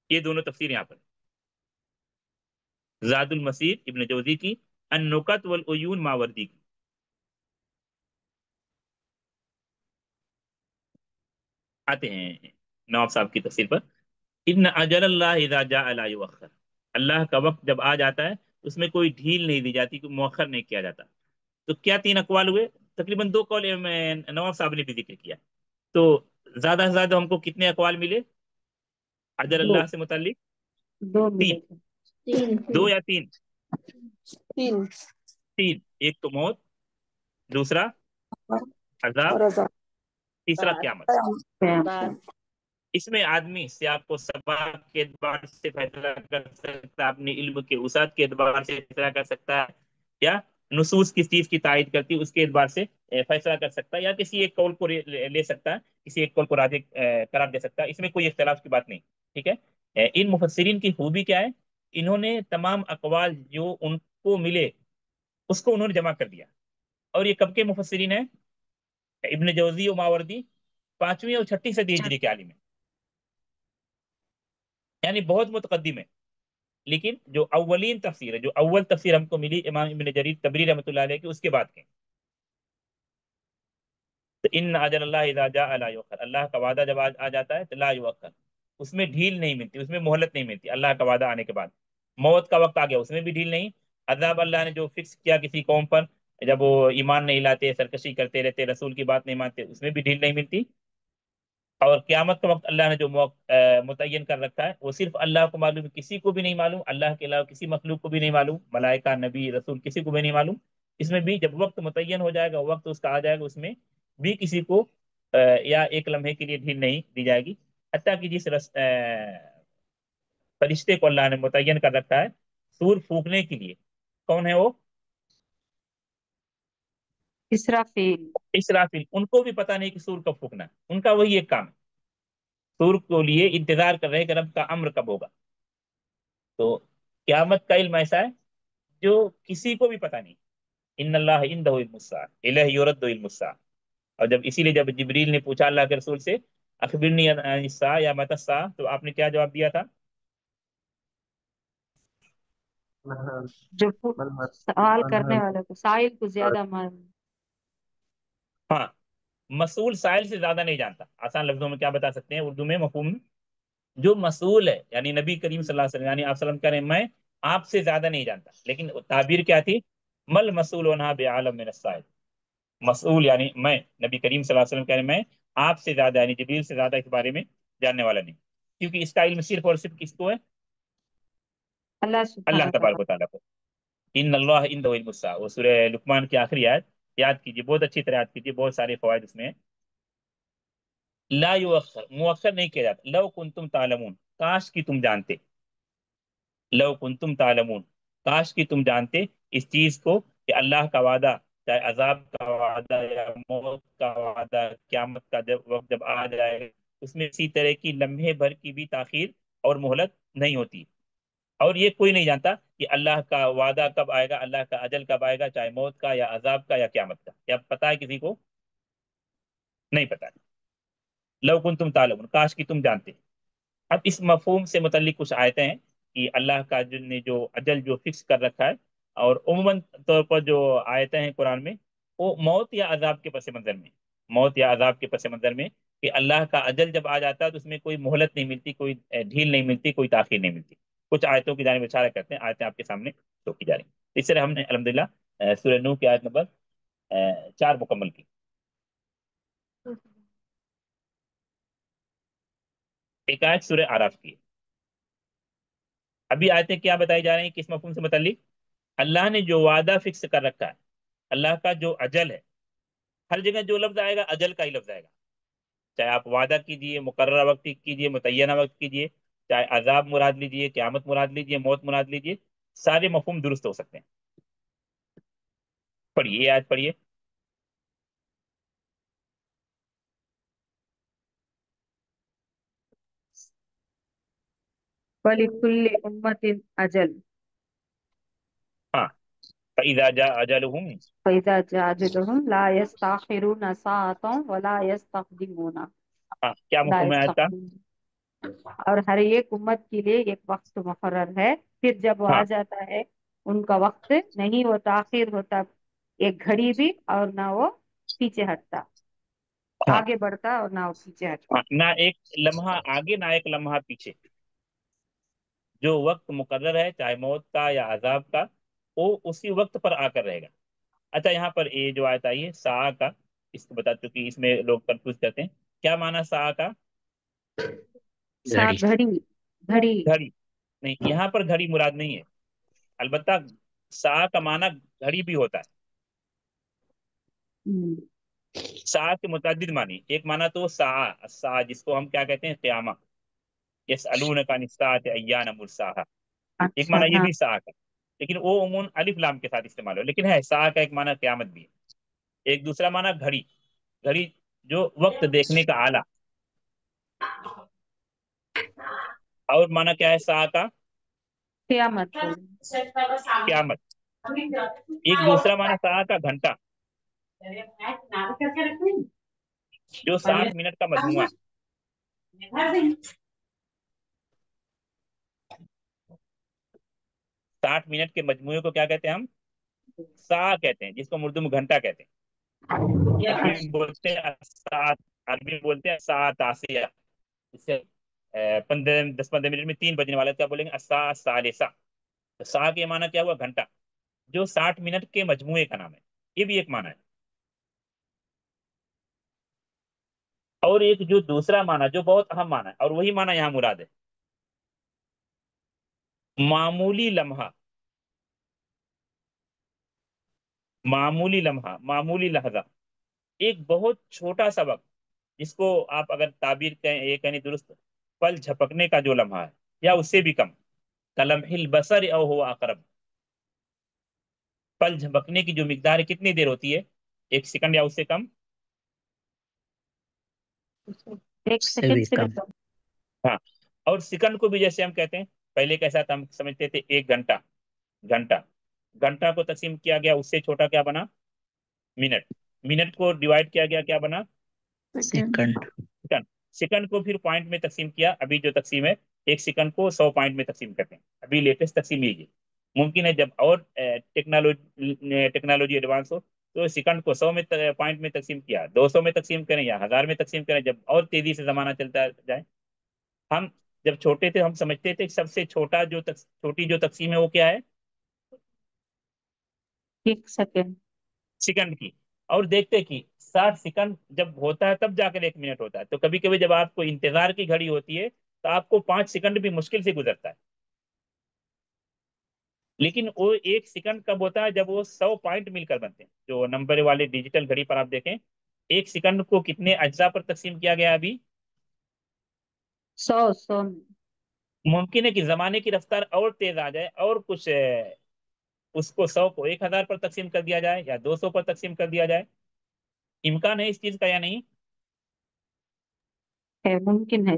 یہ دونوں تفسیر یہاں پر. زاد المسیر ابن جوزی کی، النکت والعیون ماوردی کی. آتے ہیں نواب صاحب کی تفسیر پر. ان اجل اللہ اذا جاء لا یؤخر، اللہ کا وقت جب آ جاتا ہے اس میں کوئی ڈھیل نہیں دی جاتی، کوئی مؤخر نہیں کیا جاتا. تو کیا 3 اقوال ہوئے؟ تقریباً 2 قول نواب صاحب نے بھی ذکر کیا. تو زیادہ سے زیادہ ہم کو کتنے اقوال ملے اجل 2 اللہ سے متعلق؟ 2 3. ملے تھے. 2 یا 3؟ 3. 3. ایک تو موت، دوسرا عذاب، اور عذاب. تیسرا قیامت. قیامت. اس میں آدمی سیاق و سباق کے اعتبار سے فیصلہ کر سکتا ہے، اپنے علم کے وسعت کے اعتبار سے فیصلہ کر سکتا ہے، یا نصوص کس چیز کی تائید کرتی ہے اس کے اعتبار سے فیصلہ کر سکتا ہے، یا کسی ایک قول کو لے سکتا ہے، کسی ایک قول کو راجح قرار دے سکتا ہے. اس میں کوئی اختلاف کی بات نہیں. ٹھیک ہے. ان مفسرین کی خوبی کیا ہے؟ انہوں نے تمام اقوال جو ان کو ملے اس کو انہوں نے جمع کر دیا. اور یہ کب کے مفسرین ہیں؟ ابن جوزی و ماوردی 5ویں اور 6ٹھی صدی ہجری کے عالم ہیں، یعنی بہت متقدم ہے. لیکن جو اولین تفسیر ہے، جو اول تفسیر ہم کو ملی امام ابن جریر تبری رحمۃ اللہ علیہ کی، اس کے بعد کے. تو ان اجل اللہ اذا جاء لا یؤخر، اللہ کا وعدہ جب آ جاتا ہے تو لا یؤخر، اس میں ڈھیل نہیں ملتی، اس میں مہلت نہیں ملتی. اللہ کا وعدہ آنے کے بعد موت کا وقت آ گیا، اس میں بھی ڈھیل نہیں. عذاب اللہ نے جو فکس کیا کسی قوم پر، جب وہ ایمان نہیں لاتے، سرکشی کرتے رہتے، رسول کی بات نہیں مانتے، اس میں بھی ڈھیل نہیں ملتی. اور قیامت کا وقت اللہ نے جو متعین کر رکھا ہے وہ صرف اللہ کو معلوم ہے، کسی کو بھی نہیں معلوم، اللہ کے علاوہ کسی مخلوق کو بھی نہیں معلوم، ملائکہ، نبی، رسول کسی کو بھی نہیں معلوم. اس میں بھی جب وقت متعین ہو جائے گا، وقت اس کا آ جائے گا، اس میں بھی کسی کو یا ایک لمحے کے لیے ڈھیل نہیں دی جائے گی. حتیٰ کہ جس فرشتے کو اللہ نے متعین کر رکھا ہے سور پھونکنے کے لیے، کون ہے وہ؟ اسرافیل. اسرافیل. ان کو بھی پتہ نہیں کہ سور کب پھونکنا ہے، ان کا وہی ایک کام ہے، سور کو لیے انتظار کر رہے کہ رب کا امر کب ہوگا. تو قیامت کا علم ایسا ہے جو کسی کو بھی پتہ نہیں. ان اللہ عنده علم الساعة الیہ یرد علم الساعة. اور جب اسی لیے جب جبریل نے پوچھا اللہ کے رسول سے اخبرنی عن الساعة یا متی الساعة، تو آپ نے کیا جواب دیا تھا؟ جو سوال کرنے والے کو، سائل کو زیادہ معلوم. ہاں، مسئول سائل سے زیادہ نہیں جانتا. آسان لفظوں میں کیا بتا سکتے ہیں اردو میں مفہوم میں؟ جو مسئول ہے یعنی نبی کریم صلی اللہ علیہ وسلم، یعنی آپ صلی اللہ علیہ وسلم کہہ رہے ہیں میں آپ سے زیادہ نہیں جانتا. لیکن تعبیر کیا تھی؟ مل مسئول عنہا بعالم من السائل. مسئول یعنی میں، نبی کریم صلی اللہ علیہ وسلم کہہ رہے ہیں میں آپ سے زیادہ یعنی جبریل سے زیادہ اس بارے میں جاننے والا نہیں، کیونکہ اس کا علم صرف اور صرف کس کو ہے؟ اللہ اللہ سبحانہ تبارک و وتعالی. تعالیٰ کو. ان اللہ عنده علم الساعة، وہ سورہ لقمان کی آخری آیت یاد کیجیے، بہت اچھی طرح یاد کیجیے، بہت سارے فوائد اس میں ہیں. لا یؤخر، مؤخر نہیں کیا جاتا. لو کنتم تعلمون، کاش کی تم جانتے. لو کنتم تعلمون، کاش کی تم جانتے اس چیز کو کہ اللہ کا وعدہ، چاہے عذاب کا وعدہ یا موت کا وعدہ، قیامت کا وقت جب آ جائے اس میں اسی طرح کی لمحے بھر کی بھی تاخیر اور مہلت نہیں ہوتی. اور یہ کوئی نہیں جانتا کہ اللہ کا وعدہ کب آئے گا، اللہ کا اجل کب آئے گا، چاہے موت کا یا عذاب کا یا قیامت کا. کیا پتا ہے کسی کو؟ نہیں پتا. لو کنتم تعلمون، کاش کہ تم جانتے. اب اس مفہوم سے متعلق کچھ آیتیں ہیں کہ اللہ کا نے جو اجل جو فکس کر رکھا ہے، اور عموماً طور پر جو آیتیں ہیں قرآن میں وہ موت یا عذاب کے پس منظر میں، موت یا عذاب کے پس منظر میں، کہ اللہ کا اجل جب آ جاتا ہے تو اس میں کوئی مہلت نہیں ملتی، کوئی ڈھیل نہیں ملتی، کوئی تاخیر نہیں ملتی. کچھ آیتوں کی جانب اشارہ کرتے ہیں، آیتیں آپ کے سامنے شو کی جا رہی ہیں. اس طرح ہم نے الحمدللہ سورہ نوح کی آیت نمبر 4 مکمل کی. ایک آیت سورہ آراف کی. ابھی آیتیں کیا بتائی جا رہی ہیں کس مفہوم سے متعلق؟ اللہ نے جو وعدہ فکس کر رکھا ہے، اللہ کا جو اجل ہے، ہر جگہ جو لفظ آئے گا اجل کا ہی لفظ آئے گا. چاہے آپ وعدہ کیجئے، مقررہ وقت کیجئے، متعینہ وقت کیجئے، چاہے عذاب مراد لیجئے، قیامت مراد لیجئے، موت مراد لیجئے، سارے مفہوم درست ہو سکتے ہیں. پڑھیے یہ آیت پڑھیے. وَلِكُلِّ أُمَّةٍ أَجَلٌ ہاں، فَإِذَا جَاءَ أَجَلُهُمْ فَإِذَا جَاءَ أَجَلُهُمْ لَا يَسْتَأْخِرُونَ سَاعَةً وَلَا يَسْتَقْدِمُونَ. ہاں، کیا لا مفہوم ہے آیت کا؟ يستقبلون. اور ہر ایک امت کے لیے ایک وقت مقرر ہے، پھر جب وہ ہاں آ جاتا ہے ان کا وقت نہیں وہ تاخیر ہوتا ایک گھڑی بھی، اور نہ وہ پیچھے ہٹتا، ہاں آگے بڑھتا اور نہ وہ پیچھے ہٹتا. ہاں، نہ ایک لمحہ آگے نہ ایک لمحہ پیچھے. جو وقت مقرر ہے چاہے موت کا یا عذاب کا، وہ اسی وقت پر آ کر رہے گا. اچھا، یہاں پر یہ جو آیت آئی ہے ساعہ کا، اس کو بتا چونکہ اس میں لوگ کنفیوز کرتے ہیں. کیا معنی ساعہ کا؟ گھڑی. گھڑی. گھڑی. گھڑی نہیں، یہاں پر گھڑی مراد نہیں ہے. البتہ ساعہ کا معنی گھڑی بھی ہوتا ہے. ہم. ساعہ کے متعدد معنی. ایک معنی تو ساعہ، ساعہ جس کو ہم کیا کہتے ہیں، قیامہ. یسألونک عن الساعة ایان مرساہا، ایک اچھا معنی یہ ہاں. بھی ساعہ کا، لیکن وہ عموماً الف لام کے ساتھ استعمال ہو. لیکن ہے ساعہ کا ایک معنی قیامت بھی ہے. ایک دوسرا معنی گھڑی، گھڑی جو وقت دیکھنے کا آلہ. اور معنی کیا ہے ساعہ کا؟ قیامت. قیامت. ایک دوسرا معنی ساعہ کا گھنٹہ، جو 60 منٹ کا مجموعہ ہے. 60 منٹ کے مجموعے کو کیا کہتے ہیں ہم؟ ساعہ کہتے ہیں، جس کو اردو میں گھنٹہ کہتے ہیں. عربی میں بولتے ہیں الساعة، عربی میں بولتے ہیں ساعة تاسیہ. اس سے 10-15 منٹ میں 3 بجنے والا کیا بولیں گے؟ الساعة الثالثة. تو ساعہ کے معنی کیا ہوا؟ گھنٹہ، جو 60 منٹ کے مجموعے کا نام ہے. یہ بھی ایک معنی ہے. اور ایک جو دوسرا معنی جو بہت اہم معنی ہے، اور وہی معنی یہاں مراد ہے، معمولی لمحہ، معمولی لمحہ، معمولی لحظہ. ایک بہت چھوٹا سا وقت، جس کو آپ اگر تعبیر کہیں، یہ کہیں درست، پل جھپکنے کا جو لمحہ ہے یا اس سے بھی کم. کلمح البصر او هو اقرب. پل جھپکنے کی جو مقدار ہے کتنی دیر ہوتی ہے؟ 1 سیکنڈ یا اس سے کم. ایک اس سے سیکنڈ بھی سے بھی کم. کم. ہاں، اور سیکنڈ کو بھی جیسے ہم کہتے ہیں، پہلے کیسا تھا، ہم سمجھتے تھے 1 گھنٹہ. گھنٹہ، گھنٹہ کو تقسیم کیا گیا، اس سے چھوٹا کیا بنا؟ منٹ. منٹ کو ڈیوائڈ کیا گیا، کیا بنا؟ سیکنڈ. سیکنڈ. سیکنڈ کو پھر پوائنٹ میں تقسیم کیا. ابھی جو تقسیم ہے 1 سیکنڈ کو 100 پوائنٹ میں تقسیم کرتے ہیں. ابھی لیٹسٹ تقسیم یہی ہے. ممکن ہے جب اور ٹیکنالوجی ایڈوانس ہو تو سیکنڈ کو 100 میں پوائنٹ میں تقسیم کیا، 200 میں تقسیم کریں یا 1000 میں تقسیم کریں، جب اور تیزی سے زمانہ چلتا جائے. ہم جب چھوٹے تھے ہم سمجھتے تھے کہ سب سے چھوٹا جو چھوٹی جو تقسیم ہے وہ کیا ہے؟ 1 سیکنڈ. سیکنڈ کی. اور دیکھتے کہ 60 سیکنڈ جب ہوتا ہے تب جا کر 1 منٹ ہوتا ہے. تو کبھی کبھی جب آپ کو انتظار کی گھڑی ہوتی ہے تو آپ کو 5 سیکنڈ بھی مشکل سے گزرتا ہے. لیکن وہ 1 سیکنڈ کب ہوتا ہے؟ جب وہ 100 پوائنٹ مل کر بنتے ہیں. جو نمبر والے ڈیجیٹل گھڑی پر آپ دیکھیں 1 سیکنڈ کو کتنے اجزاء پر تقسیم کیا گیا ابھی؟ 100. ممکن ہے کہ زمانے کی رفتار اور تیز آ جائے اور کچھ اس کو 100 کو 1000 پر تقسیم کر دیا جائے یا 200 پر تقسیم کر دیا جائے. امکان ہے اس چیز کا یا نہیں؟ ہے، ممکن ہے.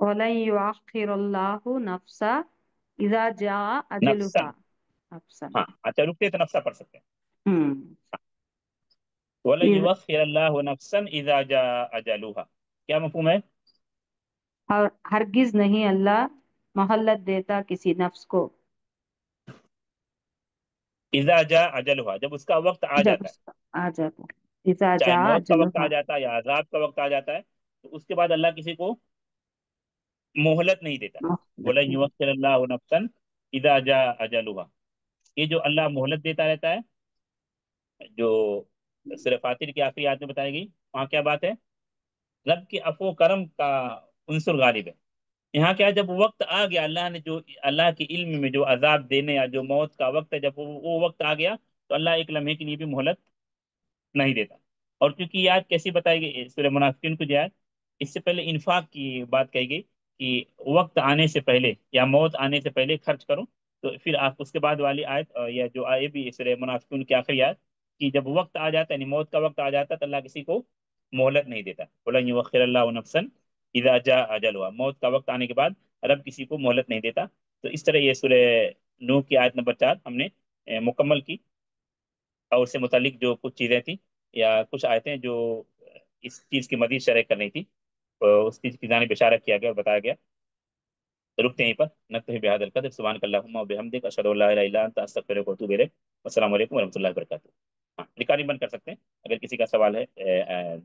وَلَن يُؤَخِّرَ اللَّهُ نَفْسًا إِذَا جَاءَ نفسن، أَجَلُهَا نفسا ہاں اچھا رکتے تو نفسا پڑھ سکتے ہیں. وَلَن إذ- يُؤَخِّرَ اللَّهُ نَفْسًا إِذَا جَاءَ أَجَلُهَا، کیا مفہوم ہے؟ اور ہرگز نہیں اللہ مہلت دیتا کسی نفس کو اذا جاء اجلها، جب اس کا وقت آ جب جاتا ہے، اس کا آ جاتا اذا چاہے جاء موت کا وقت آ أجلها. جاتا ہے یا عذاب کا وقت آ جاتا ہے، تو اس کے بعد اللہ کسی کو مہلت نہیں دیتا. وَلَن يُؤَخِّرَ اللَّهُ نَفْسًا إِذَا جَاءَ أَجَلُهَا، یہ جو اللہ مہلت دیتا رہتا ہے، جو سورہ فاتر کی آخری آیت میں بتائی گئی، وہاں کیا بات ہے؟ رب کے عفو و کرم کا عنصر غالب ہے. یہاں کیا ہے، جب وقت آ گیا، اللہ نے جو اللہ کے علم میں جو عذاب دینے یا جو موت کا وقت ہے، جب وہ وقت آ گیا تو اللہ ایک لمحے کے لیے بھی مہلت نہیں دیتا. اور کیونکہ یہ آیت کیسی بتائی گئی، سورہ منافقین کو جو آیت، اس سے پہلے انفاق کی بات کہی گئی کہ وقت آنے سے پہلے یا موت آنے سے پہلے خرچ کرو. تو پھر آپ اس کے بعد والی آیت یا جو آئے بھی سورہ منافقین کی آخری آیت، کہ جب وقت آ جاتا ہے یعنی موت کا وقت آ جاتا ہے تو اللہ کسی کو مہلت نہیں دیتا. وَلَن يُؤَخِّرَ اللَّهُ نَفْسًا إِذَا جَاءَ أَجَلُهَا، موت کا وقت آنے کے بعد رب کسی کو مہلت نہیں دیتا. تو اس طرح یہ سورہ نوح کی آیت نمبر 4 ہم نے مکمل کی، اور اس سے متعلق جو کچھ چیزیں تھیں یا کچھ آیتیں جو اس چیز کی مزید شرح کرنی تھی، اس چیز کی جانب اشارہ کیا گیا اور بتایا گیا. تو رکتے ہیں یہیں پر. نکتفی بہذا القدر. سبحانک اللہم و بحمدک، اشہد ان لا الہ الا انت، استغفرک و اتوب الیک. السلام علیکم ورحمۃ اللہ وبرکاتہ. ہاں ریکارڈنگ بند کر سکتے ہیں، اگر کسی کا سوال ہے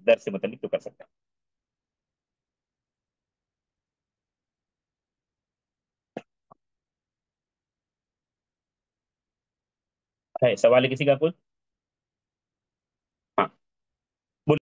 درس سے متعلق تو کر سکتے ہیں. ہے سوال ہے کسی کا کوئی؟